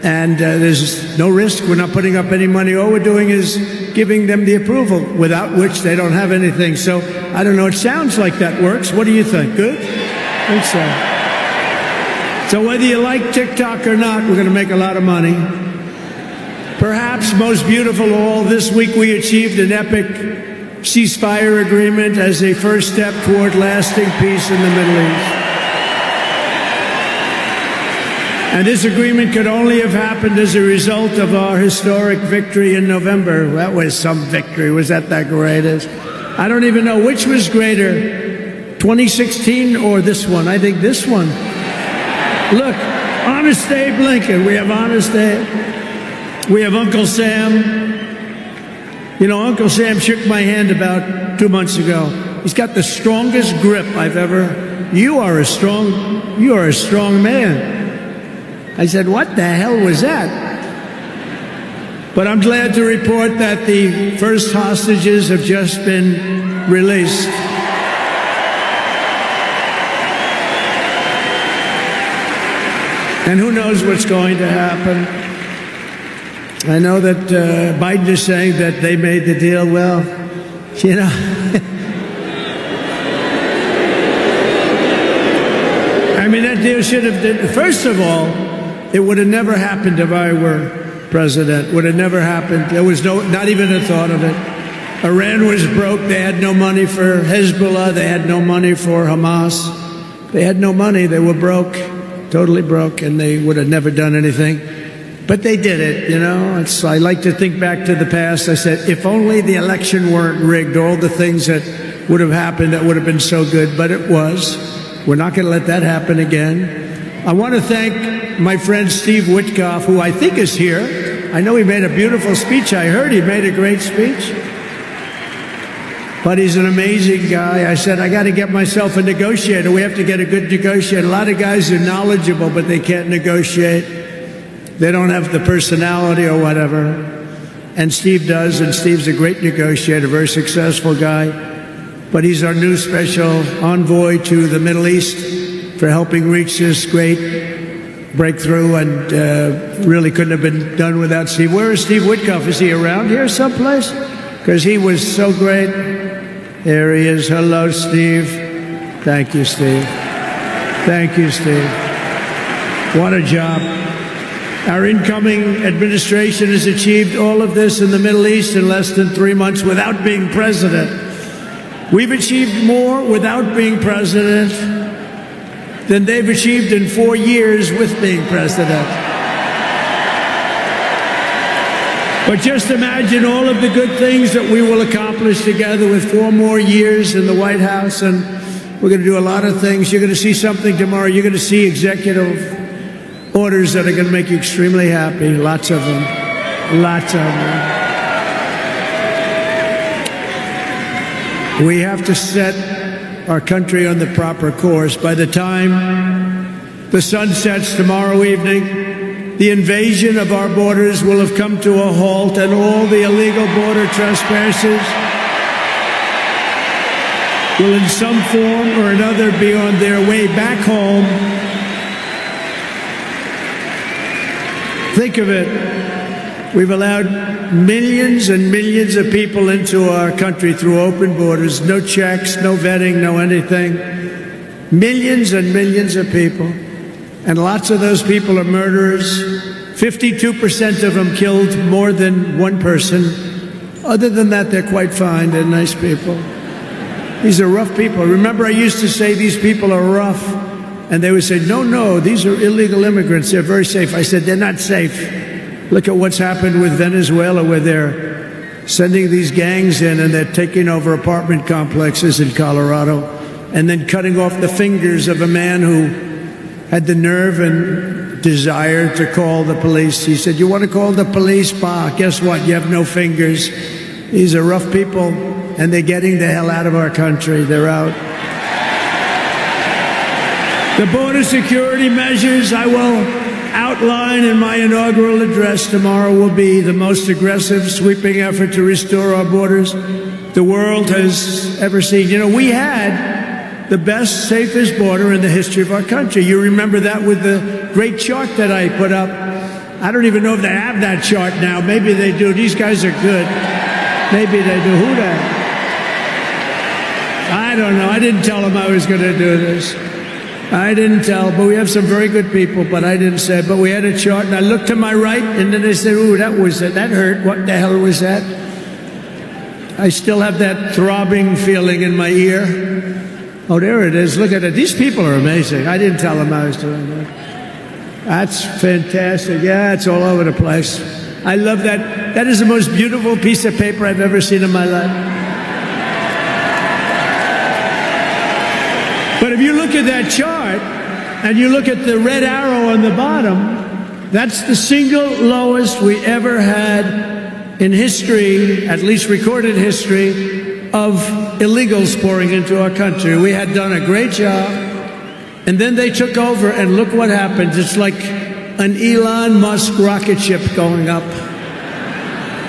And there's no risk. We're not putting up any money. All we're doing is giving them the approval, without which they don't have anything. So, I don't know, it sounds like that works. What do you think? Good? I think so. So whether you like TikTok or not, we're going to make a lot of money. Perhaps most beautiful of all, this week we achieved an epic ceasefire agreement as a first step toward lasting peace in the Middle East. And this agreement could only have happened as a result of our historic victory in November. That was some victory. Was that the greatest? I don't even know which was greater, 2016 or this one. I think this one. Look, Honest Abe Lincoln. We have Honest Abe. We have Uncle Sam. You know, Uncle Sam shook my hand about 2 months ago. He's got the strongest grip I've ever. You are a strong man. I said, what the hell was that? But I'm glad to report that the first hostages have just been released. And who knows what's going to happen? I know that Biden is saying that they made the deal. Well, you know, I mean, that deal should have, first of all, it would have never happened if I were president. Would have never happened. There was not even a thought of it. Iran was broke. They had no money for Hezbollah. They had no money for Hamas. They had no money. They were broke, totally broke, and they would have never done anything. But they did it, you know. I like to think back to the past. I said, if only the election weren't rigged, all the things that would have happened that would have been so good, but it was. We're not going to let that happen again. I want to thank my friend Steve Witkoff, who I think is here. I know he made a beautiful speech. I heard he made a great speech. But he's an amazing guy. I said, I got to get myself a negotiator. We have to get a good negotiator. A lot of guys are knowledgeable, but they can't negotiate. They don't have the personality or whatever. And Steve does, and Steve's a great negotiator, very successful guy. But he's our new special envoy to the Middle East for helping reach this great breakthrough, and really couldn't have been done without Steve. Where is Steve Witkoff? Is he around here someplace? Because he was so great. There he is. Hello, Steve. Thank you, Steve. Thank you, Steve. What a job. Our incoming administration has achieved all of this in the Middle East in less than 3 months without being president. We've achieved more without being president than they've achieved in 4 years with being president. But just imagine all of the good things that we will accomplish together with 4 more years in the White House. And We're going to do a lot of things. You're going to see something tomorrow. You're going to see executive orders that are going to make you extremely happy. Lots of them. Lots of them. We have to set our country on the proper course. By the time the sun sets tomorrow evening, the invasion of our borders will have come to a halt, and all the illegal border trespassers will in some form or another be on their way back home. Think of it. We've allowed millions and millions of people into our country through open borders, no checks, no vetting, no anything. Millions and millions of people. And lots of those people are murderers. 52% of them killed more than one person. Other than that, they're quite fine. They're nice people. These are rough people. Remember, I used to say these people are rough. And they would say, no, these are illegal immigrants. They're very safe. I said, they're not safe. Look at what's happened with Venezuela, where they're sending these gangs in and they're taking over apartment complexes in Colorado and then cutting off the fingers of a man who had the nerve and desire to call the police. He said, you want to call the police? Bah, guess what? You have no fingers. These are rough people, and they're getting the hell out of our country. They're out. The border security measures I will outline in my inaugural address tomorrow will be the most aggressive, sweeping effort to restore our borders the world has ever seen. You know, we had the best, safest border in the history of our country. You remember that with the great chart that I put up. I don't even know if they have that chart now. Maybe they do. These guys are good. Maybe they do. Who that? I don't know. I didn't tell them I was going to do this. I didn't tell, but we have some very good people, but I didn't say. But we had a chart, and I looked to my right, and then they said, ooh, that hurt. What the hell was that? I still have that throbbing feeling in my ear. Oh, there it is. Look at it. These people are amazing. I didn't tell them I was doing that. That's fantastic. Yeah, it's all over the place. I love that. That is the most beautiful piece of paper I've ever seen in my life. But if you look at that chart and you look at the red arrow on the bottom, that's the single lowest we ever had in history, at least recorded history, of illegals pouring into our country. We had done a great job, and then they took over, and look what happened. It's like an Elon Musk rocket ship going up.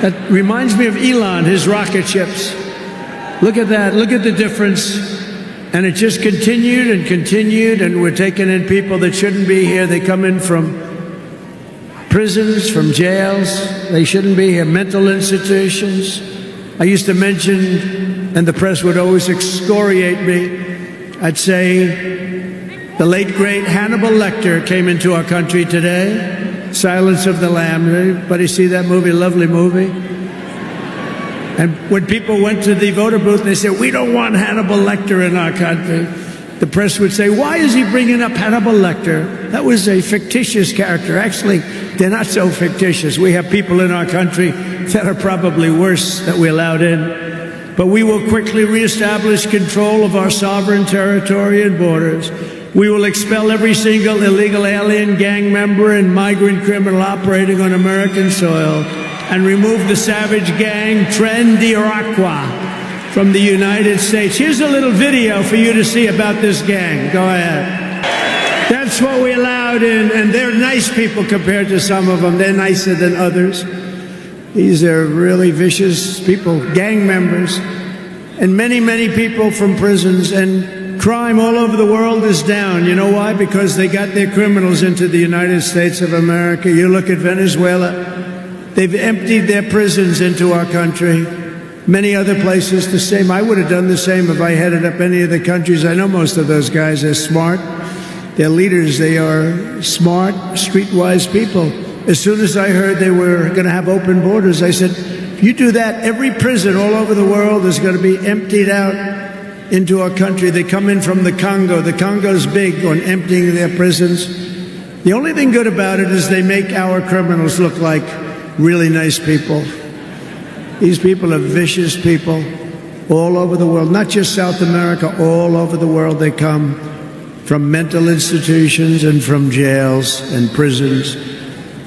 That reminds me of Elon, his rocket ships. Look at that. Look at the difference. And it just continued and continued, and we're taking in people that shouldn't be here. They come in from prisons, from jails. They shouldn't be here. Mental institutions. I used to mention, and the press would always excoriate me, I'd say the late, great Hannibal Lecter came into our country today. Silence of the Lamb. Anybody see that movie? Lovely movie. And when people went to the voter booth, they said, we don't want Hannibal Lecter in our country. The press would say, why is he bringing up Hannibal Lecter? That was a fictitious character. Actually, they're not so fictitious. We have people in our country that are probably worse that we allowed in. But we will quickly reestablish control of our sovereign territory and borders. We will expel every single illegal alien, gang member, and migrant criminal operating on American soil, and remove the savage gang Tren d'Iroquois from the United States. Here's a little video for you to see about this gang. Go ahead. That's what we allowed in, and they're nice people compared to some of them. They're nicer than others. These are really vicious people, gang members, and many, many people from prisons. And crime all over the world is down. You know why? Because they got their criminals into the United States of America. You look at Venezuela. They've emptied their prisons into our country. Many other places the same. I would have done the same if I headed up any of the countries. I know most of those guys are smart. They're leaders. They are smart, streetwise people. As soon as I heard they were going to have open borders, I said, if you do that, every prison all over the world is going to be emptied out into our country. They come in from the Congo. The Congo's big on emptying their prisons. The only thing good about it is they make our criminals look like really nice people. These people are vicious people. all over the world, not just South America, all over the world. They come from mental institutions and from jails and prisons.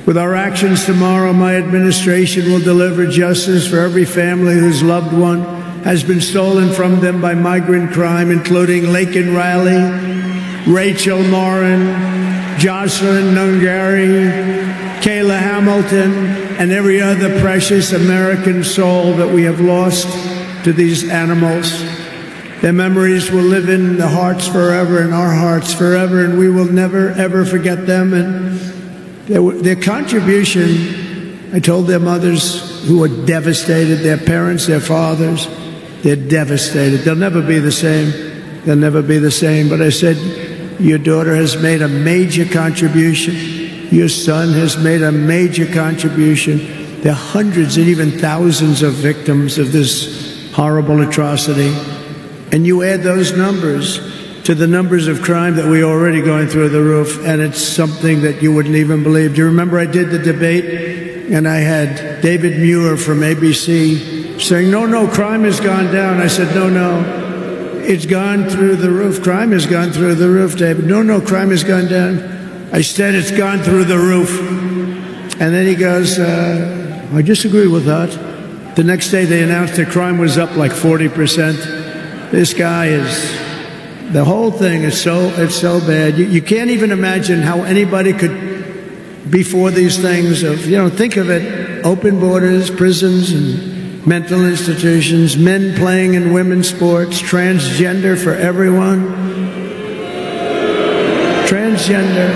With our actions tomorrow, my administration will deliver justice for every family whose loved one has been stolen from them by migrant crime, including Laken Riley, Rachel Morin, Jocelyn Nungari, Kayla Hamilton, and every other precious American soul that we have lost to these animals. Their memories will live in the hearts forever, in our hearts forever, and we will never, ever forget them. And their contribution, I told their mothers who were devastated, their parents, their fathers, they're devastated. They'll never be the same. They'll never be the same. But I said, your daughter has made a major contribution. Your son has made a major contribution. There are hundreds and even thousands of victims of this horrible atrocity. And you add those numbers to the numbers of crime that we're already going through the roof, and it's something that you wouldn't even believe. Do you remember I did the debate, and I had David Muir from ABC saying, no, crime has gone down. I said, no, it's gone through the roof. Crime has gone through the roof, David. No, crime has gone down. I said it's gone through the roof. And then he goes, I disagree with that. The next day they announced that crime was up like 40%. This guy is... The whole thing is it's so bad. You can't even imagine how anybody could be for these things of, think of it, open borders, prisons and mental institutions, men playing in women's sports, transgender for everyone. Transgender.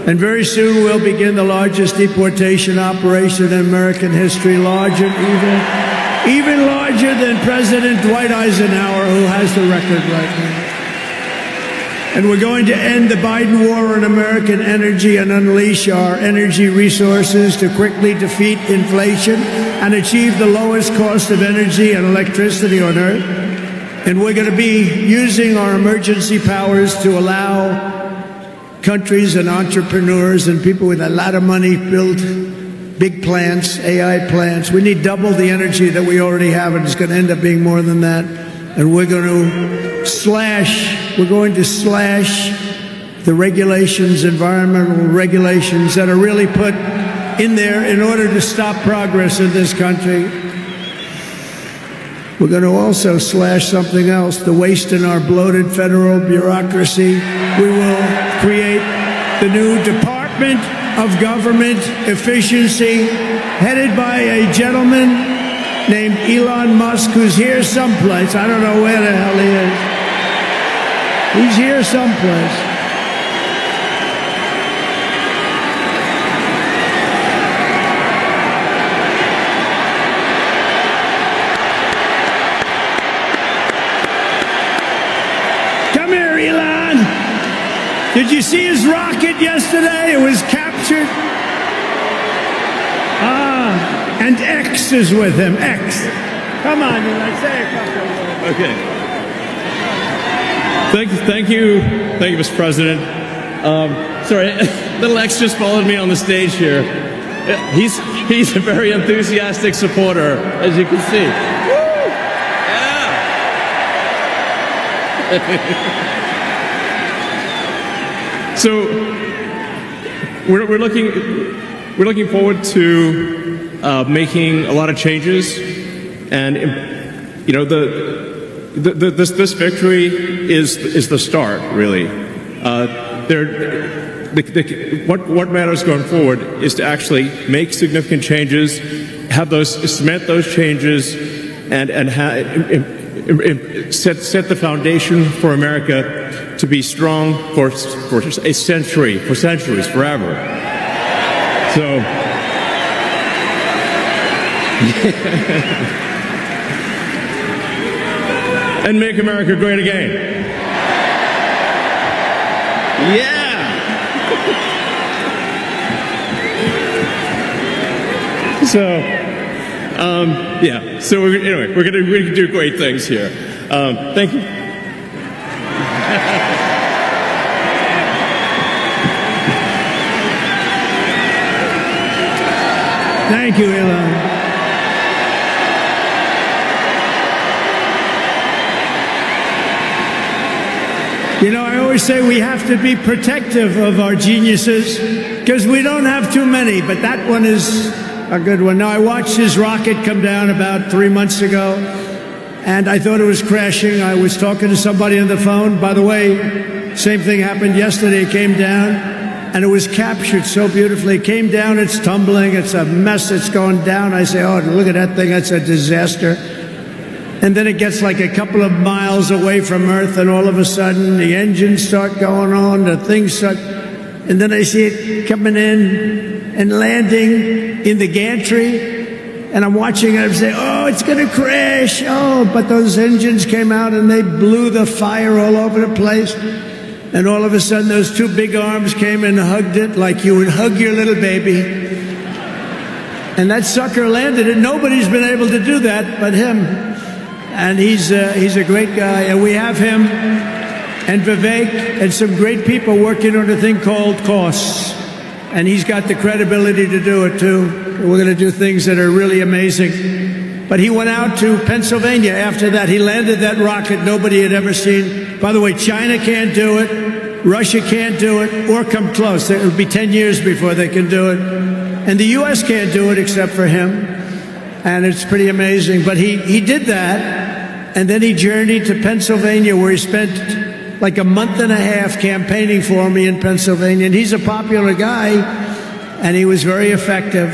And very soon we'll begin the largest deportation operation in American history, larger even larger than President Dwight Eisenhower, who has the record right now. And we're going to end the Biden war on American energy and unleash our energy resources to quickly defeat inflation and achieve the lowest cost of energy and electricity on Earth. And we're going to be using our emergency powers to allow countries and entrepreneurs and people with a lot of money build big plants, AI plants. We need double the energy that we already have, and it's going to end up being more than that. And we're going to slash the regulations, environmental regulations that are really put in there in order to stop progress in this country. We're going to also slash something else, the waste in our bloated federal bureaucracy. We will create the new Department of Government Efficiency, headed by a gentleman named Elon Musk, who's here someplace. I don't know where the hell he is. He's here someplace. Come here, Elon. Did you see his rocket yesterday? It was captured. And X is with him. X. Come on, Elon, say a couple words. Okay. Thank you, Mr. President. Sorry, little X just followed me on the stage here. He's a very enthusiastic supporter, as you can see. Woo! Yeah. So we're looking forward to making a lot of changes, and this victory is the start, really. What matters going forward is to actually make significant changes, cement those changes, and set the foundation for America to be strong for a century, for centuries, forever. So. And make America great again. Yeah. So, So we're gonna do great things here. Thank you. Thank you, Elon. You know, I always say we have to be protective of our geniuses because we don't have too many, but that one is a good one. Now, I watched his rocket come down about 3 months ago, and I thought it was crashing. I was talking to somebody on the phone. By the way, same thing happened yesterday. It came down, and it was captured so beautifully. It came down, it's tumbling, it's a mess, it's going down. I say, oh, look at that thing, that's a disaster. And then it gets like a couple of miles away from Earth, and all of a sudden the engines start going on, the things start, and then I see it coming in and landing in the gantry, and I'm watching it, I'm saying, oh, it's going to crash, oh, but those engines came out and they blew the fire all over the place, and all of a sudden those two big arms came and hugged it like you would hug your little baby, and that sucker landed, and nobody's been able to do that but him. And he's a great guy, and we have him and Vivek and some great people working on a thing called costs, and he's got the credibility to do it too. We're going to do things that are really amazing. But he went out to Pennsylvania after that. He landed that rocket nobody had ever seen. By the way, China can't do it, Russia can't do it, or come close. It'll be 10 years before they can do it. And the U.S. can't do it except for him. And it's pretty amazing. But he did that, and then he journeyed to Pennsylvania, where he spent like a month and a half campaigning for me in Pennsylvania. And he's a popular guy, and he was very effective.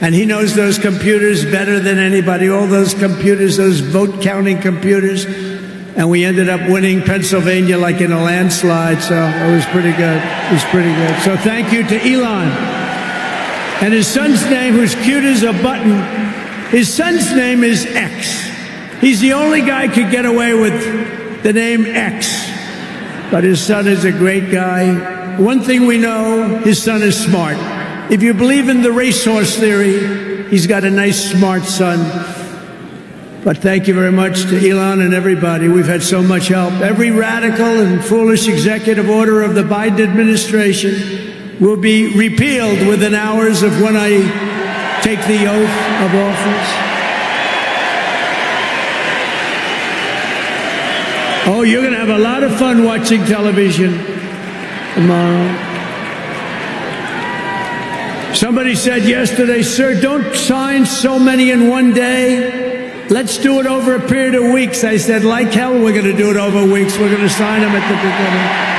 And he knows those computers better than anybody, all those computers, those vote-counting computers. And we ended up winning Pennsylvania like in a landslide, so it was pretty good. It was pretty good. So thank you to Elon. And his son's name, who's cute as a button, his son's name is X. He's the only guy who could get away with the name X. But his son is a great guy. One thing we know, his son is smart. If you believe in the racehorse theory, he's got a nice, smart son. But thank you very much to Elon and everybody. We've had so much help. Every radical and foolish executive order of the Biden administration will be repealed within hours of when I take the oath of office. Oh, you're going to have a lot of fun watching television tomorrow. Somebody said yesterday, sir, don't sign so many in one day. Let's do it over a period of weeks. I said, like hell, we're going to do it over weeks. We're going to sign them at the beginning.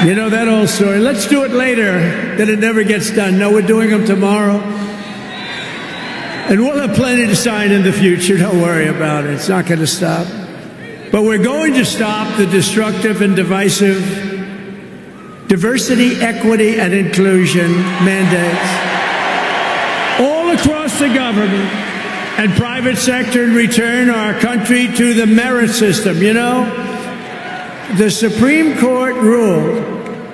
You know that old story. Let's do it later, then it never gets done. No, we're doing them tomorrow. And we'll have plenty to sign in the future. Don't worry about it. It's not going to stop. But we're going to stop the destructive and divisive diversity, equity, and inclusion mandates all across the government and private sector and return our country to the merit system. You know, the Supreme Court ruled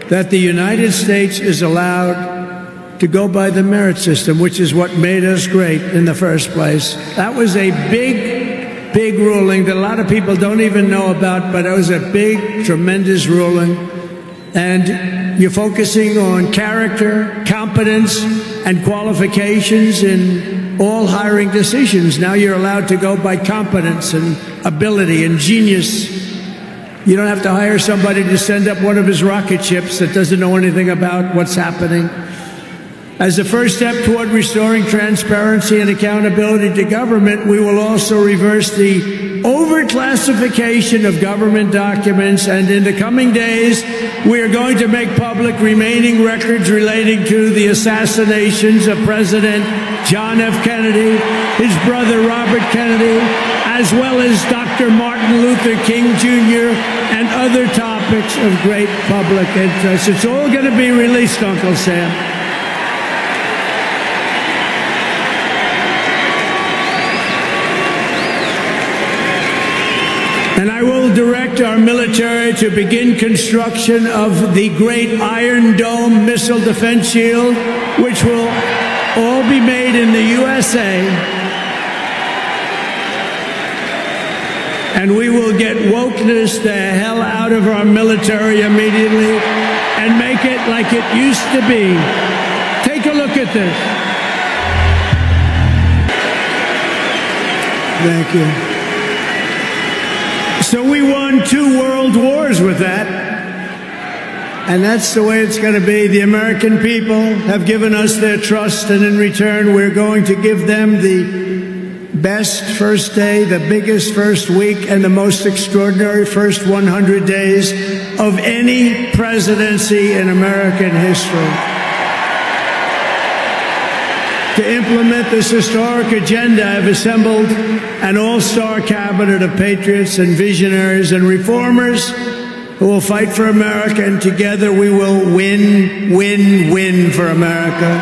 that the United States is allowed to go by the merit system, which is what made us great in the first place. That was a big, big ruling that a lot of people don't even know about, but it was a big, tremendous ruling. And you're focusing on character, competence, and qualifications in all hiring decisions. Now you're allowed to go by competence and ability and genius. You don't have to hire somebody to send up one of his rocket ships that doesn't know anything about what's happening. As a first step toward restoring transparency and accountability to government, we will also reverse the overclassification of government documents, and in the coming days, we are going to make public remaining records relating to the assassinations of President John F. Kennedy, his brother Robert Kennedy, as well as Dr. Martin Luther King Jr., and other topics of great public interest. It's all going to be released, Uncle Sam. And I will direct our military to begin construction of the great Iron Dome missile defense shield, which will all be made in the USA. And we will get wokeness the hell out of our military immediately and make it like it used to be. Take a look at this. Thank you. So we won 2 world wars with that. And that's the way it's going to be. The American people have given us their trust, and in return, we're going to give them the best first day, the biggest first week, and the most extraordinary first 100 days of any presidency in American history. To implement this historic agenda, I've assembled an all-star cabinet of patriots and visionaries and reformers who will fight for America, and together we will win, win, win for America.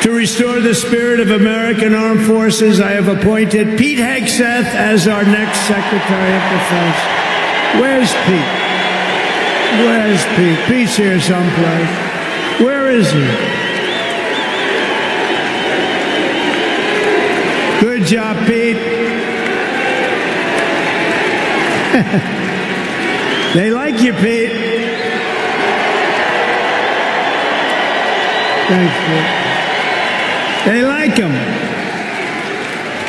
To restore the spirit of American armed forces, I have appointed Pete Hegseth as our next Secretary of Defense. Where's Pete? Where's Pete? Pete's here someplace. Where is he? Good job, Pete. They like you, Pete. Thanks, Pete. They like him.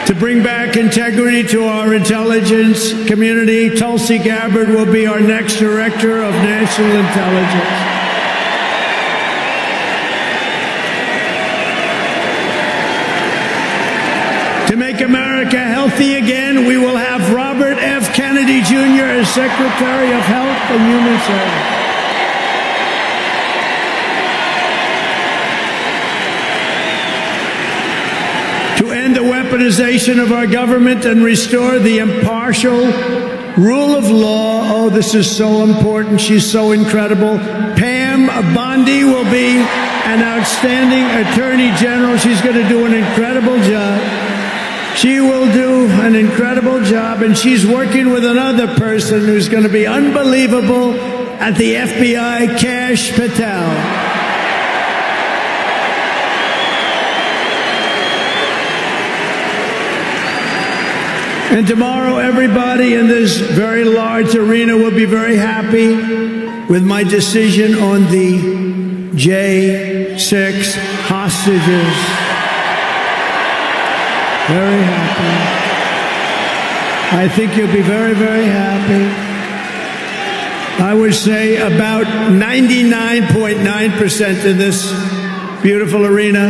To bring back integrity to our intelligence community, Tulsi Gabbard will be our next Director of National Intelligence. To make America healthy again, we will have Robert F. Kennedy Jr. as Secretary of Health and Human Services. To end the weaponization of our government and restore the impartial rule of law. Oh, this is so important. She's so incredible. Pam Bondi will be an outstanding Attorney General. She's going to do an incredible job. She will do an incredible job, and she's working with another person who's going to be unbelievable at the FBI, Kash Patel. And tomorrow, everybody in this very large arena will be very happy with my decision on the J6 hostages. Very happy. I think you'll be very, very happy. I would say about 99.9% in this beautiful arena.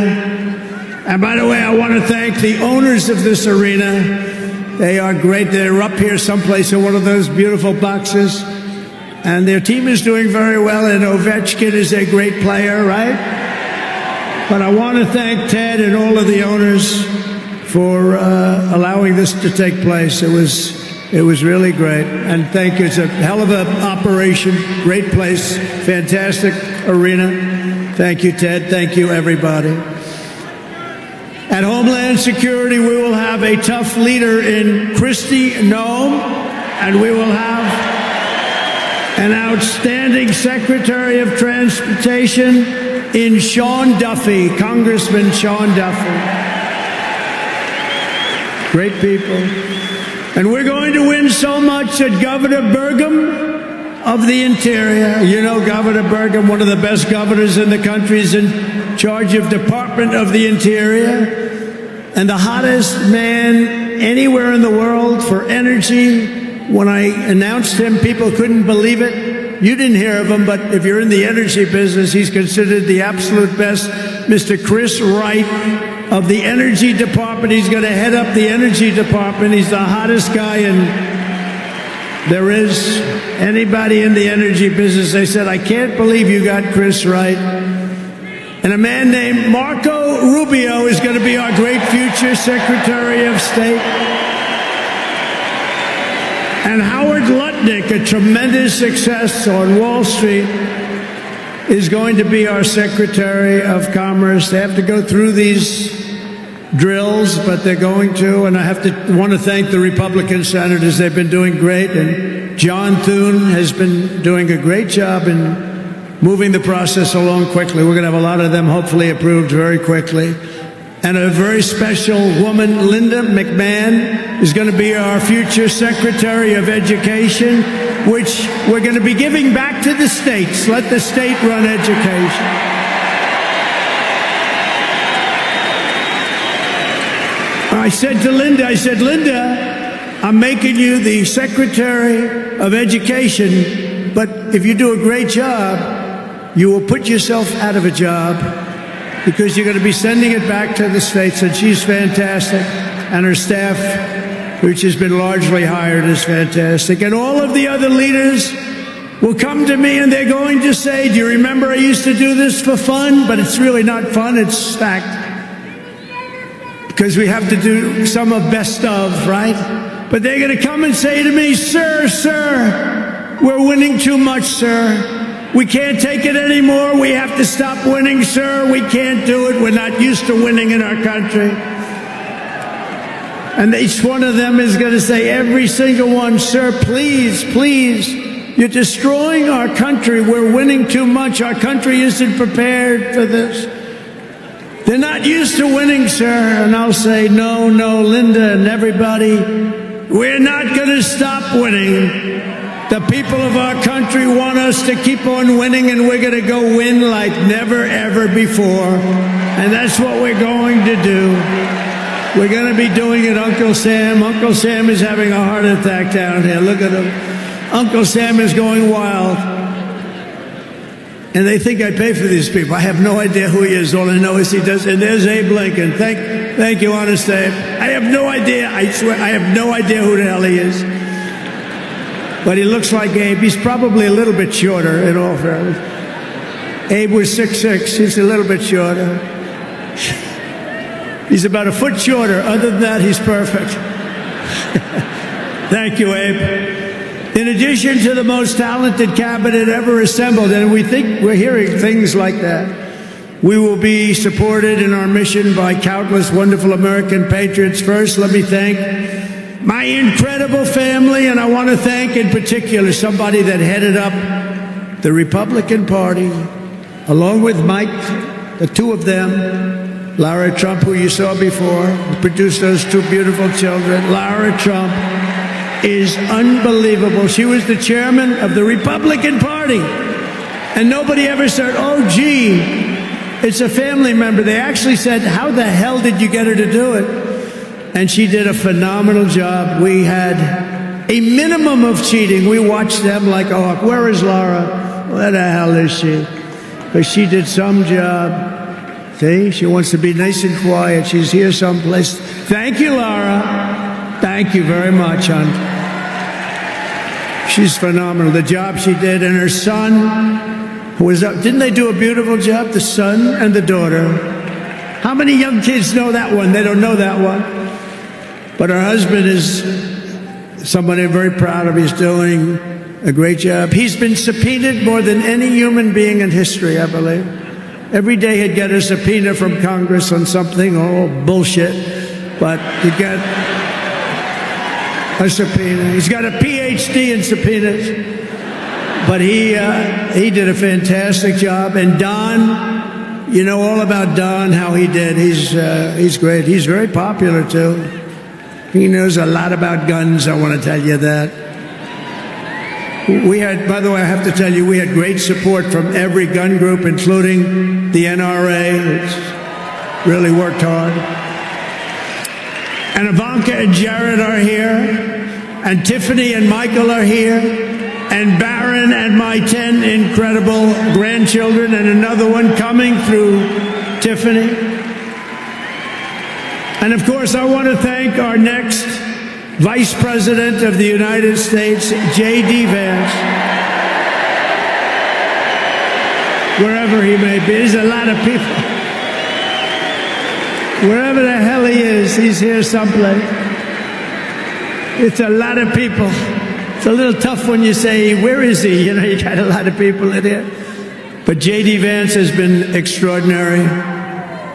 And by the way, I want to thank the owners of this arena. They are great. They're up here someplace in one of those beautiful boxes. And their team is doing very well, and Ovechkin is a great player, right? But I want to thank Ted and all of the owners for allowing this to take place. It was really great. And thank you. It's a hell of an operation. Great place. Fantastic arena. Thank you, Ted. Thank you, everybody. At Homeland Security, we will have a tough leader in Kristi Noem, and we will have an outstanding Secretary of Transportation in Sean Duffy, Congressman Sean Duffy. Great people. And we're going to win so much that Governor Burgum of the Interior, you know Governor Burgum, one of the best governors in the country, is in charge of Department of the Interior, and the hottest man anywhere in the world for energy. When I announced him, people couldn't believe it. You didn't hear of him, but if you're in the energy business, he's considered the absolute best. Mr. Chris Wright of the Energy Department. He's going to head up the Energy Department. He's the hottest guy there is. Anybody in the energy business. They said, I can't believe you got Chris Wright. And a man named Marco Rubio is going to be our great future Secretary of State. And Howard Lutnick, a tremendous success on Wall Street, is going to be our Secretary of Commerce. They have to go through these drills, but they're going to. And I want to thank the Republican senators. They've been doing great. And John Thune has been doing a great job in moving the process along quickly. We're going to have a lot of them hopefully approved very quickly. And a very special woman, Linda McMahon, is going to be our future Secretary of Education, which we're going to be giving back to the states. Let the state run education. I said to Linda, Linda, I'm making you the Secretary of Education, but if you do a great job, you will put yourself out of a job because you're going to be sending it back to the states. And she's fantastic. And her staff, which has been largely hired, is fantastic. And all of the other leaders will come to me and they're going to say, do you remember I used to do this for fun? But it's really not fun, it's fact. Because we have to do some of best of, right? But they're going to come and say to me, sir, we're winning too much, sir. We can't take it anymore. We have to stop winning, sir. We can't do it. We're not used to winning in our country. And each one of them is going to say, every single one, sir, please, please, you're destroying our country. We're winning too much. Our country isn't prepared for this. They're not used to winning, sir. And I'll say, no, Linda and everybody, we're not going to stop winning. The people of our country want us to keep on winning, and we're going to go win like never, ever before. And that's what we're going to do. We're going to be doing it, Uncle Sam. Uncle Sam is having a heart attack down here. Look at him. Uncle Sam is going wild. And they think I pay for these people. I have no idea who he is. All I know is he does. And there's Abe Lincoln. Thank you, honest Abe. I have no idea. I swear, I have no idea who the hell he is. But he looks like Abe. He's probably a little bit shorter, in all fairness. Abe was 6'6". He's a little bit shorter. He's about a foot shorter. Other than that, he's perfect. Thank you, Abe. In addition to the most talented cabinet ever assembled, and we think we're hearing things like that, we will be supported in our mission by countless wonderful American patriots. First, let me thank my incredible family, and I want to thank in particular somebody that headed up the Republican Party, along with Mike, the two of them, Lara Trump, who you saw before, who produced those two beautiful children. Lara Trump is unbelievable. She was the chairman of the Republican Party. And nobody ever said, oh, gee, it's a family member. They actually said, how the hell did you get her to do it? And she did a phenomenal job. We had a minimum of cheating. We watched them like a hawk. Where is Laura? Where the hell is she? Because she did some job. See, she wants to be nice and quiet. She's here someplace. Thank you, Laura. Thank you very much, hon. She's phenomenal. The job she did, and her son, who was up, didn't they do a beautiful job? The son and the daughter. How many young kids know that one? They don't know that one. But her husband is somebody I'm very proud of. He's doing a great job. He's been subpoenaed more than any human being in history, I believe. Every day he'd get a subpoena from Congress on something, bullshit. But he'd get a subpoena. He's got a PhD in subpoenas. But he did a fantastic job. And Don, you know all about Don, how he did. He's great. He's very popular, too. He knows a lot about guns, I want to tell you that. We had, by the way, I have to tell you, we had great support from every gun group, including the NRA, which really worked hard. And Ivanka and Jared are here, and Tiffany and Michael are here, and Barron and my 10 incredible grandchildren, and another one coming through Tiffany. And of course, I want to thank our next Vice President of the United States, J.D. Vance, wherever he may be. There's a lot of people. Wherever the hell he is, he's here someplace. It's a lot of people. It's a little tough when you say, where is he? You know, you got a lot of people in here. But J.D. Vance has been extraordinary.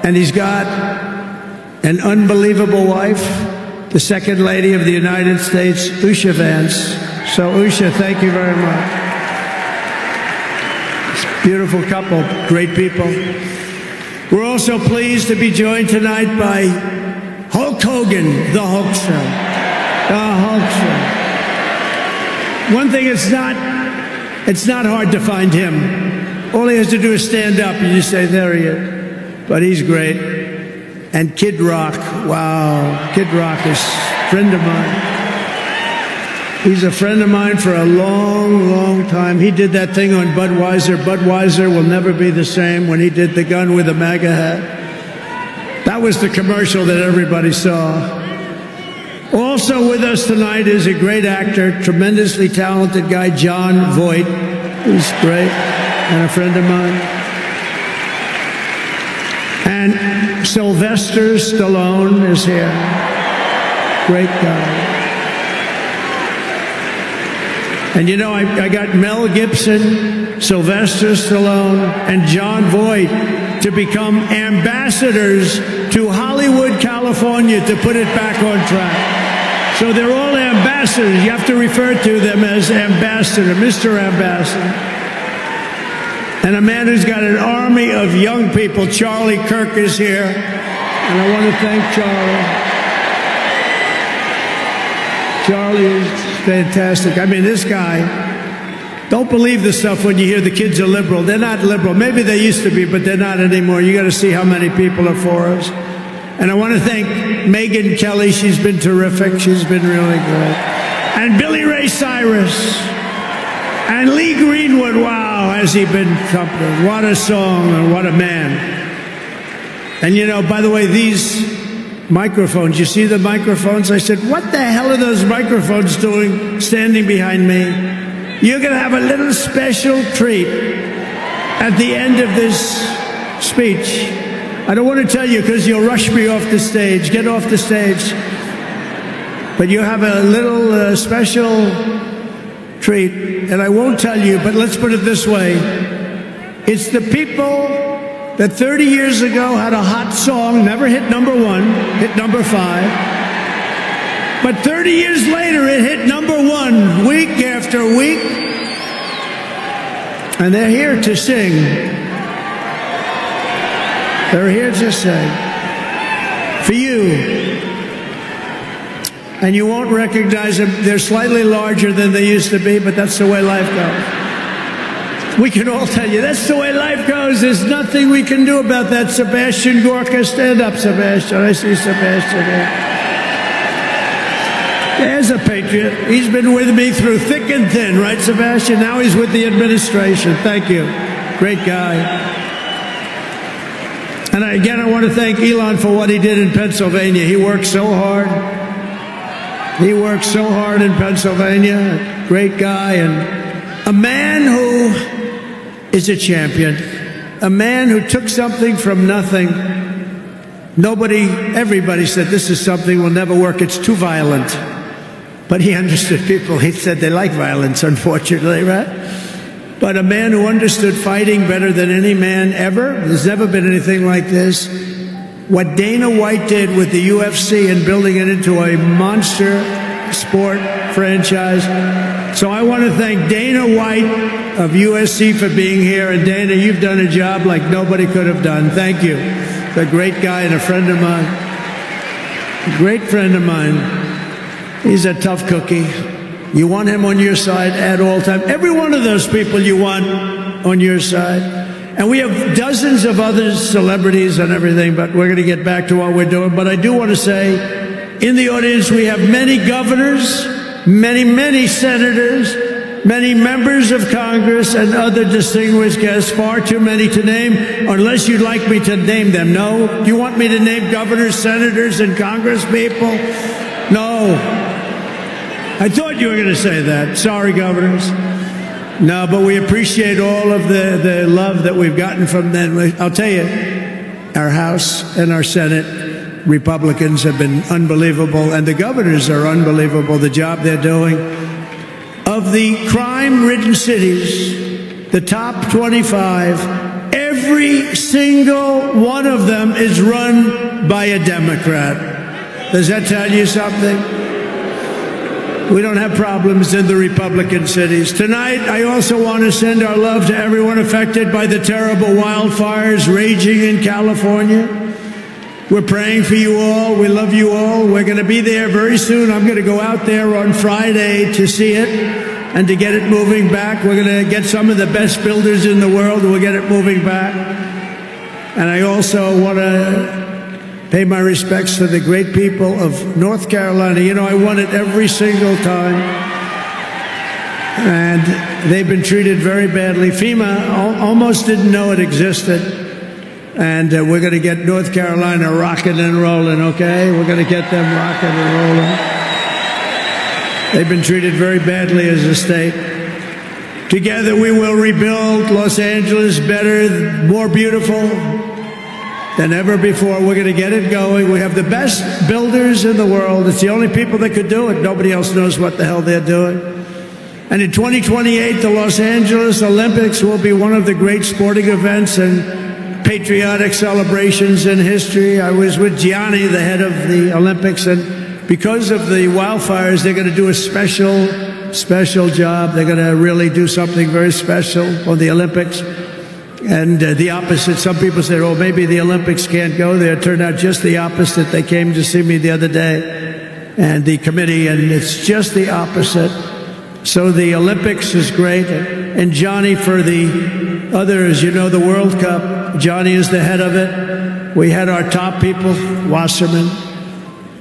And he's got an unbelievable wife, the Second Lady of the United States, Usha Vance. So, Usha, thank you very much. It's a beautiful couple, great people. We're also pleased to be joined tonight by Hulk Hogan, the Hulkster. The Hulkster. One thing, it's not hard to find him. All he has to do is stand up and you say, there he is. But he's great. and Kid Rock. Wow, Kid Rock is a friend of mine. He's a friend of mine for a long, long time. He did that thing on Budweiser. Budweiser will never be the same when he did the gun with the MAGA hat. That was the commercial that everybody saw. Also with us tonight is a great actor, tremendously talented guy, Jon Voight. He's great and a friend of mine. And Sylvester Stallone is here. Great guy. And you know, I got Mel Gibson, Sylvester Stallone, and Jon Voight to become ambassadors to Hollywood, California, to put it back on track. So they're all ambassadors. You have to refer to them as ambassador, Mr. Ambassador. And a man who's got an army of young people, Charlie Kirk, is here. And I want to thank Charlie. Charlie is fantastic. I mean, this guy, don't believe the stuff when you hear the kids are liberal. They're not liberal. Maybe they used to be, but they're not anymore. You got to see how many people are for us. And I want to thank Megyn Kelly. She's been terrific. She's been really good. And Billy Ray Cyrus. And Lee Greenwood. Wow, has he been something. What a song and what a man. And you know, by the way, these microphones, you see the microphones? I said, what the hell are those microphones doing standing behind me? You're going to have a little special treat at the end of this speech. I don't want to tell you because you'll rush me off the stage. Get off the stage. But you have a little special treat, and I won't tell you, but let's put it this way. It's the people that 30 years ago had a hot song, never hit number 1, hit number 5. But 30 years later, it hit number 1 week after week. And they're here to sing. They're here to sing. For you. And you won't recognize them. They're slightly larger than they used to be, but that's the way life goes. We can all tell you, that's the way life goes. There's nothing we can do about that. Sebastian Gorka, stand up, Sebastian. I see Sebastian there. There's a patriot. He's been with me through thick and thin, right, Sebastian? Now he's with the administration. Thank you. Great guy. And again, I want to thank Elon for what he did in Pennsylvania. He worked so hard. He worked so hard in Pennsylvania. Great guy. And a man who is a champion, a man who took something from nothing. Everybody said this is something will never work, it's too violent. But he understood people. He said they like violence, unfortunately, right? But a man who understood fighting better than any man ever. There's never been anything like this. What Dana White did with the UFC and building it into a monster sport franchise. So I want to thank Dana White of USC for being here. And Dana, you've done a job like nobody could have done. Thank you. He's a great guy and a friend of mine. A great friend of mine. He's a tough cookie. You want him on your side at all times. Every one of those people you want on your side. And we have dozens of other celebrities and everything, but we're going to get back to what we're doing. But I do want to say, in the audience, we have many governors, many senators, many members of Congress, and other distinguished guests, far too many to name, unless you'd like me to name them. No? Do you want me to name governors, senators, and Congress people? No. I thought you were going to say that. Sorry, governors. No, but we appreciate all of the love that we've gotten from them. I'll tell you, our House and our Senate Republicans have been unbelievable, and the governors are unbelievable, the job they're doing. Of the crime-ridden cities, the top 25, every single one of them is run by a Democrat. Does that tell you something? We don't have problems in the Republican cities. Tonight, I also want to send our love to everyone affected by the terrible wildfires raging in California. We're praying for you all. We love you all. We're going to be there very soon. I'm going to go out there on Friday to see it and to get it moving back. We're going to get some of the best builders in the world. We'll get it moving back. And I also want to pay my respects to the great people of North Carolina. You know, I won it every single time. And they've been treated very badly. FEMA almost didn't know it existed. And we're going to get North Carolina rocking and rolling, okay? We're going to get them rocking and rolling. They've been treated very badly as a state. Together we will rebuild Los Angeles better, more beautiful than ever before. We're going to get it going. We have the best builders in the world. It's the only people that could do it. Nobody else knows what the hell they're doing. And in 2028, the Los Angeles Olympics will be one of the great sporting events and patriotic celebrations in history. I was with Gianni, the head of the Olympics, and because of the wildfires, they're going to do a special job. They're going to really do something very special on the Olympics. And the opposite, some people say, oh, maybe the Olympics can't go there. It turned out just the opposite. They came to see me the other day, and the committee, and it's just the opposite. So the Olympics is great. And Johnny, for the others, you know, the World Cup, Johnny is the head of it. We had our top people, Wasserman.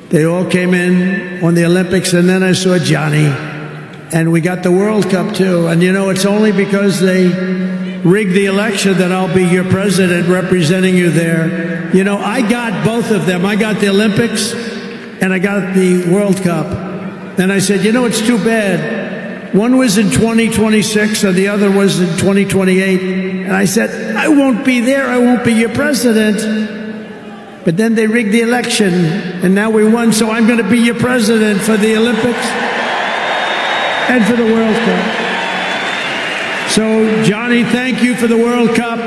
They all came in on the Olympics, and then I saw Johnny. And we got the World Cup, too. And, you know, it's only because they rigged the election that I'll be your president representing you there. You know, I got both of them. I got the Olympics, and I got the World Cup. And I said, you know, it's too bad. One was in 2026, and the other was in 2028. And I said, I won't be there. I won't be your president. But then they rigged the election, and now we won, so I'm going to be your president for the Olympics and for the World Cup. So, Johnny, thank you for the World Cup.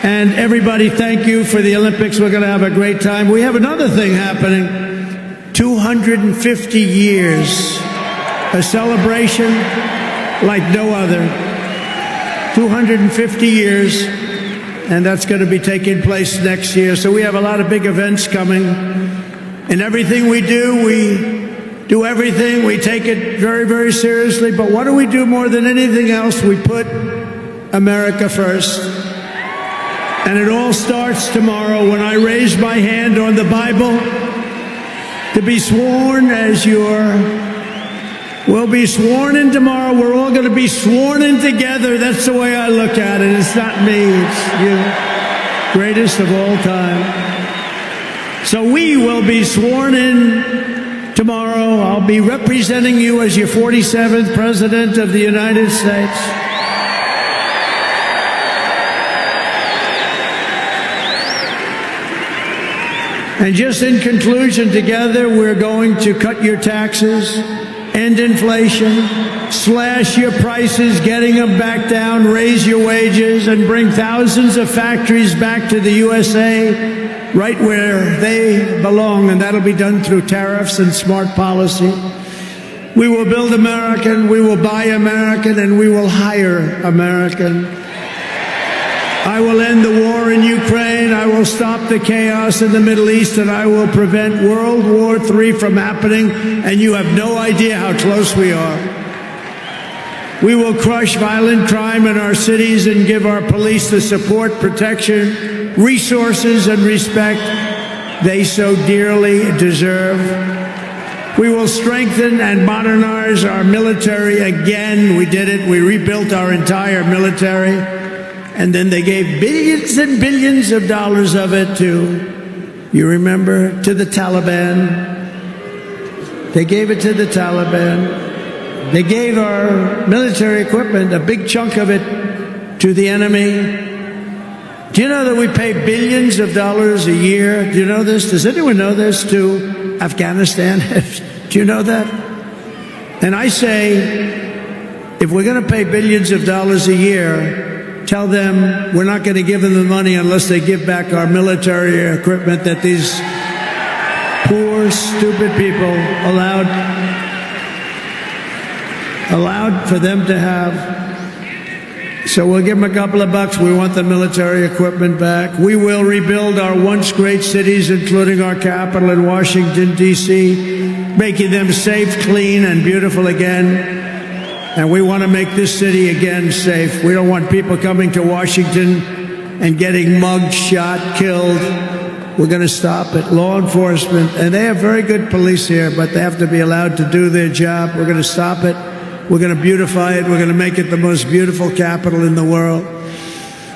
And everybody, thank you for the Olympics. We're going to have a great time. We have another thing happening. 250 years. A celebration like no other. 250 years. And that's going to be taking place next year. So we have a lot of big events coming. And everything we do everything. We take it very, very seriously. But what do we do more than anything else? We put America first. And it all starts tomorrow when I raise my hand on the Bible to be sworn as we'll be sworn in tomorrow. We're all going to be sworn in together. That's the way I look at it. It's not me. It's you. Greatest of all time. So we will be sworn in tomorrow. I'll be representing you as your 47th President of the United States. And just in conclusion, together we're going to cut your taxes, end inflation, slash your prices, getting them back down, raise your wages, and bring thousands of factories back to the USA, right where they belong, and that'll be done through tariffs and smart policy. We will build American, we will buy American, and we will hire American. I will end the war in Ukraine, I will stop the chaos in the Middle East, and I will prevent World War III from happening, and you have no idea how close we are. We will crush violent crime in our cities and give our police the support, protection, resources, and respect they so dearly deserve. We will strengthen and modernize our military again. We did it. We rebuilt our entire military. And then they gave billions and billions of dollars of it to, you remember, to the Taliban. They gave it to the Taliban. They gave our military equipment, a big chunk of it, to the enemy. Do you know that we pay billions of dollars a year? Do you know this? Does anyone know this? To Afghanistan? Do you know that? And I say, if we're going to pay billions of dollars a year, tell them we're not going to give them the money unless they give back our military equipment that these poor, stupid people allowed for them to have. So we'll give them a couple of bucks. We want the military equipment back. We will rebuild our once great cities, including our capital in Washington, D.C., making them safe, clean, and beautiful again. And we want to make this city again safe. We don't want people coming to Washington and getting mugged, shot, killed. We're going to stop it. Law enforcement, and they have very good police here, but they have to be allowed to do their job. We're going to stop it. We're going to beautify it. We're going to make it the most beautiful capital in the world.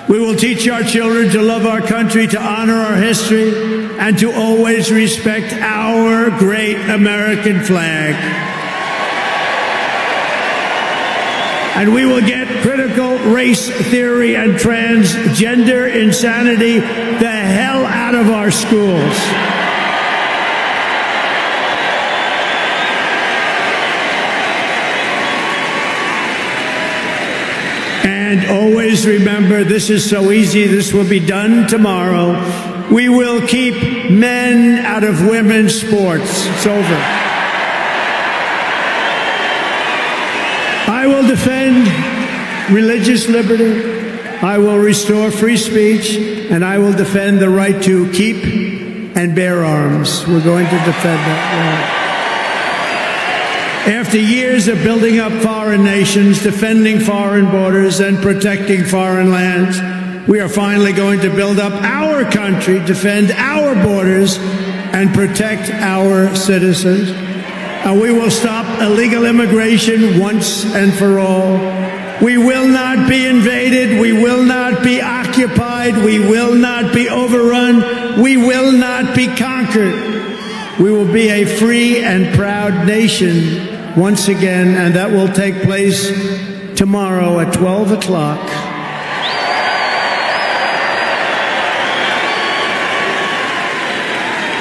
We will teach our children to love our country, to honor our history, and to always respect our great American flag. And we will get critical race theory and transgender insanity the hell out of our schools. And always remember, this is so easy, this will be done tomorrow. We will keep men out of women's sports. It's over. I will defend religious liberty. I will restore free speech, and I will defend the right to keep and bear arms. We're going to defend that right. After years of building up foreign nations, defending foreign borders, and protecting foreign lands, we are finally going to build up our country, defend our borders, and protect our citizens. And we will stop illegal immigration once and for all. We will not be invaded. We will not be occupied. We will not be overrun. We will not be conquered. We will be a free and proud nation once again, and that will take place tomorrow at 12 o'clock.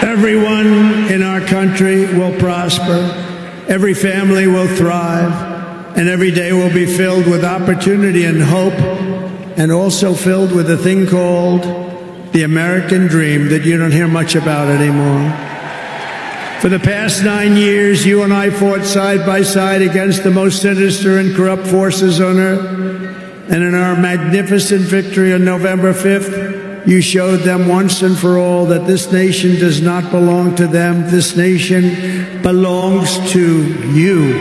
Everyone in our country will prosper, every family will thrive, and every day will be filled with opportunity and hope, and also filled with a thing called the American dream that you don't hear much about anymore. For the past 9 years, you and I fought side by side against the most sinister and corrupt forces on earth. And in our magnificent victory on November 5th, you showed them once and for all that this nation does not belong to them. This nation belongs to you.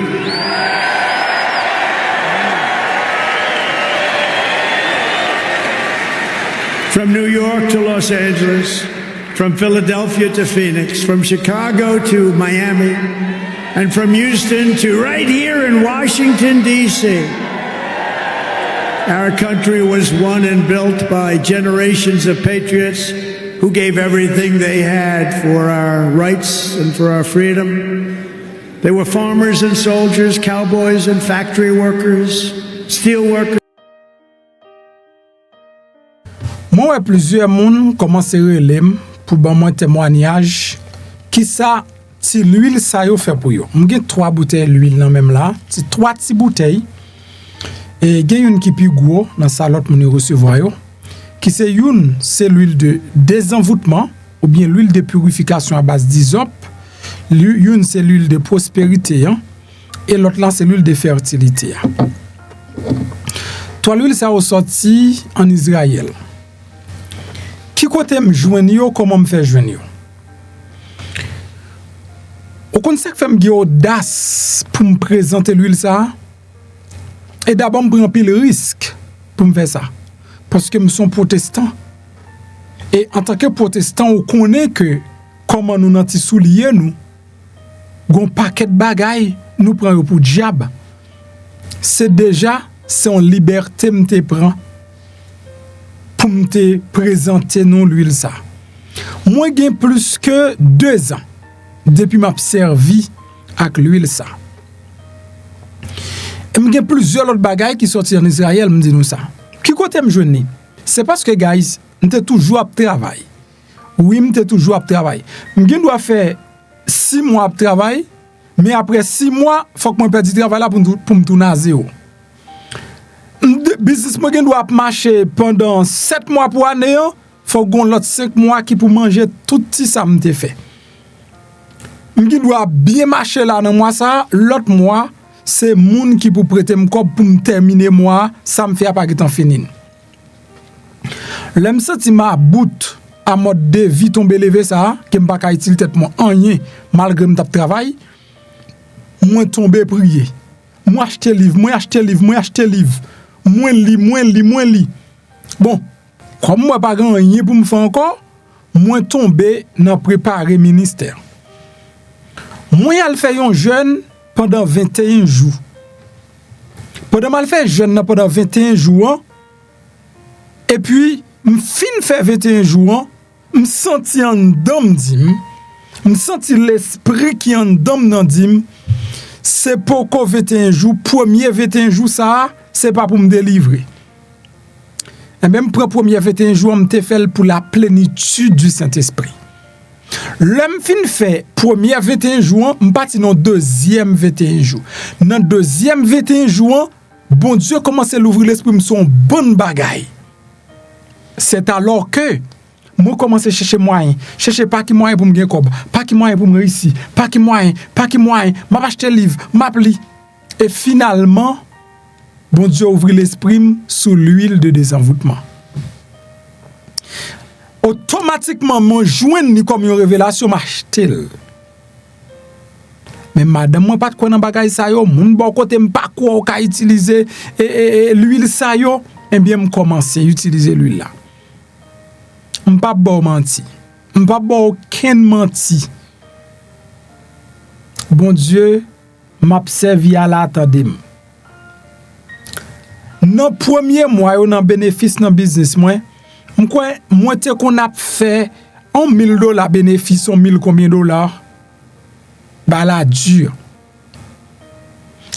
From New York to Los Angeles, from Philadelphia to Phoenix, from Chicago to Miami, and from Houston to right here in Washington, D.C. Our country was won and built by generations of patriots who gave everything they had for our rights and for our freedom. They were farmers and soldiers, cowboys and factory workers, steel workers. Moi, plusieurs moun commencé relem pour ban moi témoignage qui ça ti l'huile ça yo fait pour yo. M'gen 3 bouteilles d'huile nan même là, ti 3 ti bouteilles et gen une qui pi gros dans sa l'autre moun recevoir yo qui c'est une c'est l'huile de désenvoûtement ou bien l'huile de purification à base d'hysope, une c'est l'huile de prospérité hein, et l'autre là c'est l'huile de fertilité. Toi l'huile ça ressorti en Israël. Qui côté me joindre yo, comment me faire joindre yo? Au conseil que fait me audace pour me présenter l'huile ça. Et d'abord me prend pile risque pour me faire ça parce que me sont protestant. Et en tant que protestant, on connaît que comment nous nanti soulier nous gon paquet de bagaille nous prend pour diable. C'est déjà en liberté me te prend pour me présenter non l'huile ça. Moi j'ai plus que 2 ans depuis m'a servi avec l'huile ça. Et j'ai plusieurs autres bagailles qui sortent en Israël me dit nous ça. Qui côté me joindre? C'est parce que guys, m'était toujours à travail. Oui, m'était toujours à travail. M'gen doit faire 6 mois de travail, mais après 6 mois, faut que moi perde travail là pour me tourner à zéro. Business moi gen doit marcher pendant 7 mois pour année, faut gon l'autre 5 mois qui pour manger tout si ça m'te fait. M'gen doit bien marcher là dans mois ça, l'autre mois c'est moun qui pour prêter m'cob pour me terminer mois, ça me fait pas temps fini. L'aime senti ma bout à mode de vie tomber lever ça, que m'pa ka utile tête moi rien malgré m'tap travail, moi tomber prier. Moi acheter livre, moi acheter livre. Moins li. Bon, comme moi pas grand rien pour me faire encore, moi tombé dans préparer ministère. Moi al fait un jeûne pendant 21 jours. Pendant mal fait jeûne pendant 21 jours et puis fin fait 21 jours, me senti en dom dim, me senti l'esprit qui en dom nan dim, c'est pourquoi 21 jours, premier 21 jours ça, c'est pas pour me délivrer. Et même pour premier 21 jours, me te fait pour la plénitude du Saint-Esprit. L'homme fin fait premier 21 jours, me parti dans deuxième 21 jours. Dans deuxième 21 jours, bon Dieu commence à l'ouvrir l'esprit, me son bonne bagaille. C'est alors que moi commence à chercher moyen, chercher pas qui moyen pour me gagner cob, pas qui moyen pour me réussir, pas qui moyen, m'a acheter livre, m'a pli. Et finalement, bon Dieu ouvre l'esprit sous l'huile de désenvoûtement. Automatiquement, mon joint ni comme une révélation m'acheter. Mais madame, moi pas de quoi dans bagay sa yo, moun bon côté m'pas quoi ou ka utiliser l'huile sa yo, et bien me commencer utiliser l'huile là. M'pas bon menti. M'pas bon aucun menti. Bon Dieu m'observe à l'attendem. Dans premier mois ou dans bénéfice dans business moi te qu'on a fait $1,000 bénéfice, 1,000 combien dollars? Bah la dure.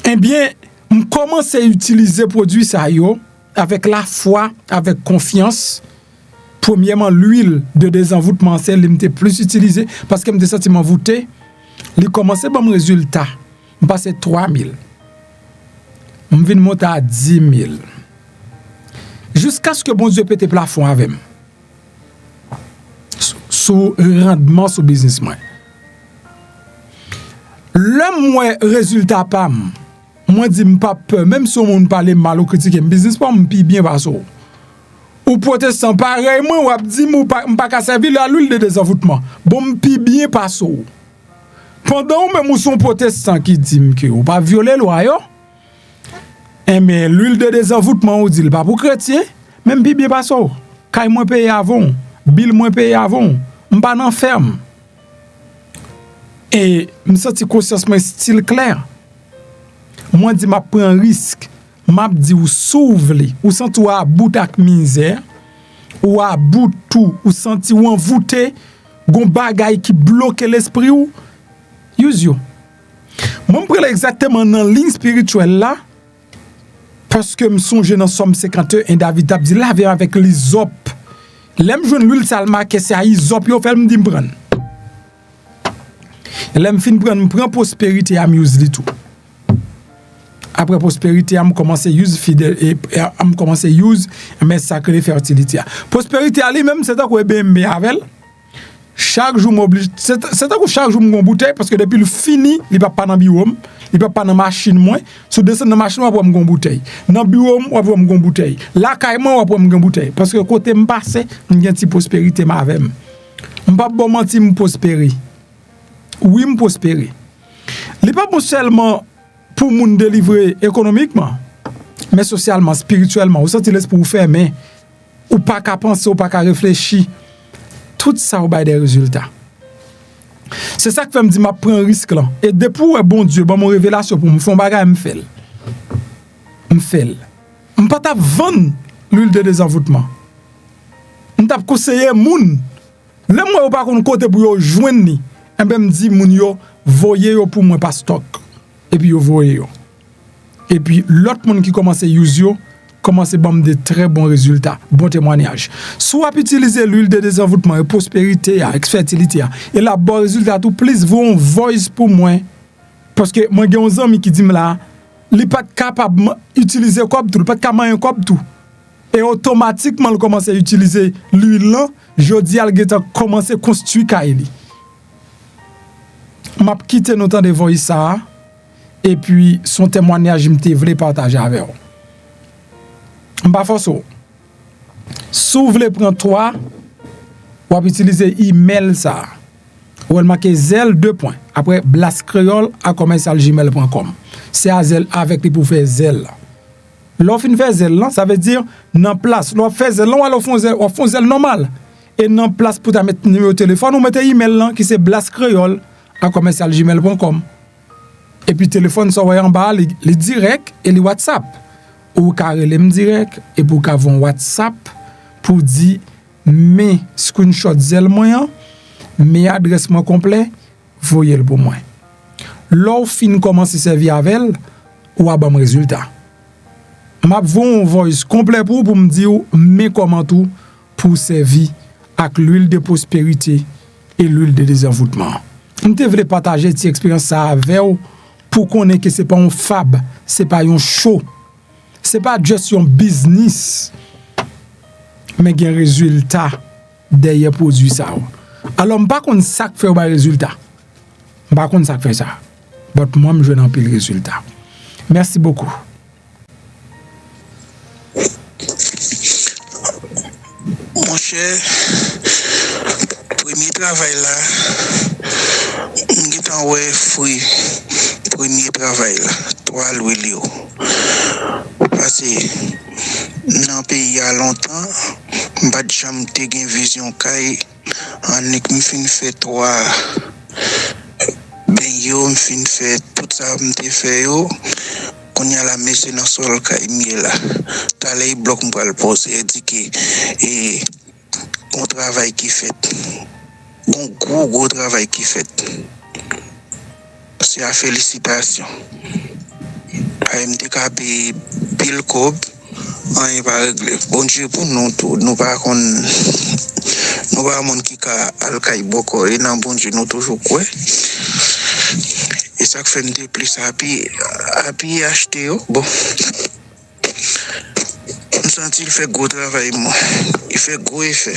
Eh bien, on commence à utiliser produit ça yo avec la foi, avec confiance. Premièrement, l'huile de désenvoûtement, c'est l'imité plus utilisée parce que me senti m'envoûté. Il commençait bon résultat. Me passé 3,000. Me vinn monter à 10,000. Jusqu'à ce que bon Dieu pète plafond avec moi. Sous rendement sous business moi. Le moi résultat pas moi dis pas peur même si on parler mal ou critiquer business pas me pi bien pas ou protestant pareil moi ou dit m'pas ka servir la l'huile de désenvoûtement bon me pi bien pas pendant même ou son protestant qui dit que ou pas violer loi yo mais l'huile de désenvoûtement ou dit pas pour chrétien même pi bien pas kay moi payer avant bill moi payer avant m'pas nan ferme et me senti conscience moi style clair moi dit m'a prend risque m'a dit ou s'ouvre ou senti ou à bout ak misère ou à bout tout ou senti ou envoûté gon bagay qui bloque l'esprit ou use yo moi prend exactement dans ligne spirituelle là parce que me songe dans Somme 51 et David a dit laver avec l'hysope l'aime joindre l'huile salma que c'est hysope yo fait me dit me prendre l'aime fin prend prospérité à use li tout. Après prospérité, on commence à use fidèle et on commence à use mais sacré fertilité. Prospérité ali même c'est ça qu'on bien avec. Chaque jour m'oblige c'est ça que chaque jour mon bouteille parce que depuis le fini, il va pas dans biome, il va pas dans machine moins, sous descend dans machine on va mon bouteille. Dans biome on va mon bouteille. Là caïman on va mon bouteille parce que côté me passer, on gagne petit prospérité ma avec. On pas bon mentir me prospérer. Oui me prospérer. Il pas bon seulement pour moun délivrer économiquement mais socialement spirituellement ou senti l'esprit pour faire mais ou pas qu'à penser ou pas qu'à réfléchir tout ça ou ba des résultats c'est ça que fait me dit m'a prend risque là et depuis bon Dieu bon mon révélation pour me font bagay me fait me pas t'a vendre l'huile de désenvoûtement me t'a conseiller moun le moi ou pas kon côté pour yo joindre ni et ben me dit moun yo voyer yo pour moi pas stock et puis vous voyez et puis l'autre monde qui commence à use yo commence à bam de très bons résultats bon témoignage soit utiliser l'huile de désenvoûtement et prospérité avec fertilité et là bon résultat tout please vous voice pour moi parce que moi j'ai un ami qui dit là il pas capable utiliser comme tout pas capable comme tout et automatiquement il commence à utiliser l'huile là jodia il commence à construire kaili m'a quitté notre de voice ça. Et puis son témoignage me voulait partager avec vous. M'pa force. Si vous voulez prendre toi, ou utiliser email ça. Ou elle marque zel 2 points. Après blastcreole@gmail.com. C'est à zel avec lui pour faire zel. L'offre fait zel là, ça veut dire dans place. L'offre fait zel là, on font zel normal. et dans place pour ta mettre numéro de téléphone, ou mettez email là qui c'est blascreole@gmail.com. Et puis téléphone ça en bas les direct et les WhatsApp. Ou carré les direct et pour qu'avon WhatsApp pour dire mes screenshot zel moyen, mes adresse moi complet, voyez le pour moi. L'offre fin commence à servir avec elle ou à bon résultat. M'a un voice complet pour me dire mes comment tout pour servir avec l'huile de prospérité et l'huile de désenvoûtement. Je voulais partager cette expérience avec vous pour connaître que c'est pas un fab, c'est pas un show, c'est pas juste un business, mais un résultat derrière produit ça. Alors je ne sais pas ça fait un résultat. Je ne sais pas ça fait ça. Mais moi je n'en pile résultat. Merci beaucoup. Mon cher, premier travail là, m'étant ouais fruit, premier travail là, toi l'huile. Parce que dans le pays il y a longtemps, m'pas jamais te gen vision kay, en ek m'fin fait toi, ben yo m'fin fait tout ça m'te fait yo. Qu'on y a la messe dans sol kay Mele là t'as les blocs m'pa le poser et dit que et on travail qui fait un gros travail qui fait c'est à félicitations m'te capé pile cob on pas régler bon Dieu pour nous tout nous pas qu'on nous pas monde qui ka al kay boko et nan bon Dieu nous toujours quoi. Et ça fait me plus happy acheter bon. Je sens il fait gros travail moi. Il fait gros effet.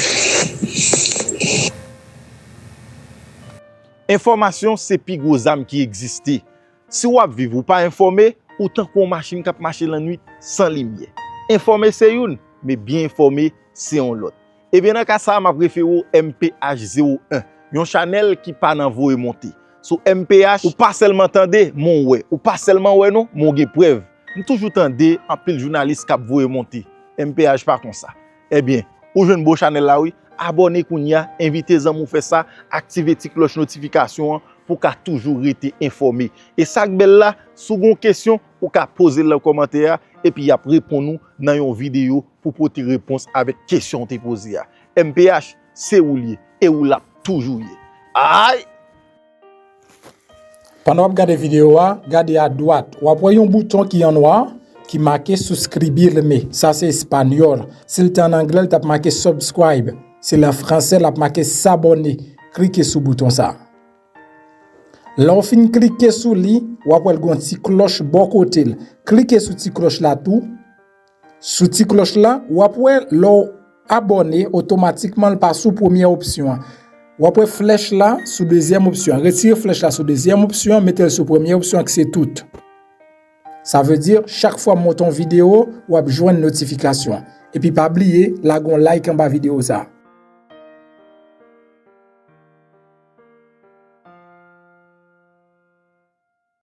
Information c'est plus gros âme qui existe. Si vous vivez ou pas informé, autant qu'on machine qui marche la nuit sans lumière. Informé c'est une, mais bien informé c'est un l'autre. Et bien dans cas ça m'a préféré MPH01, un channel qui pas dans voie monter. Sur MPH, ou pas seulement entendre mon ouais, ou pas seulement ouais non, mon gen preuve. Nous toujours entendre en pile journaliste qui voye monter. MPH pas comme ça. Eh bien, ou jeune beau channel là oui, abonnez kounya, invitez les amis faire ça, activez la cloche notification pour qu'a toujours été informé. Et ça belle là, sous une question ou qu'a poser le commentaire et puis y a répondre nous dans une vidéo pour porter réponse avec question te poser. MPH c'est ou lié et ou l'a toujours lié. Aïe. Pendant que vous regardez la vidéo, regardez à droite. Vous voyez un bouton qui est en noir qui marque souscrire. Ça c'est espagnol. Si c'est en anglais, vous marqué subscribe. Si c'est en français, vous marqué s'abonner. Cliquez sur le bouton ça. Là, vous finissez de cliquer sur lui, vous voyez une petite cloche bon côté. Cliquez sur cette cloche là tout. Sur cette cloche là, vous voyez abonner automatiquement le passe sous première option. Ou après flèche là sous deuxième option. Retirez flèche là sous deuxième option, mettez-le sur première option que c'est tout. Ça veut dire chaque fois monter une vidéo, ou joindre une notification. Et puis pas oublier la gon like en bas vidéo ça.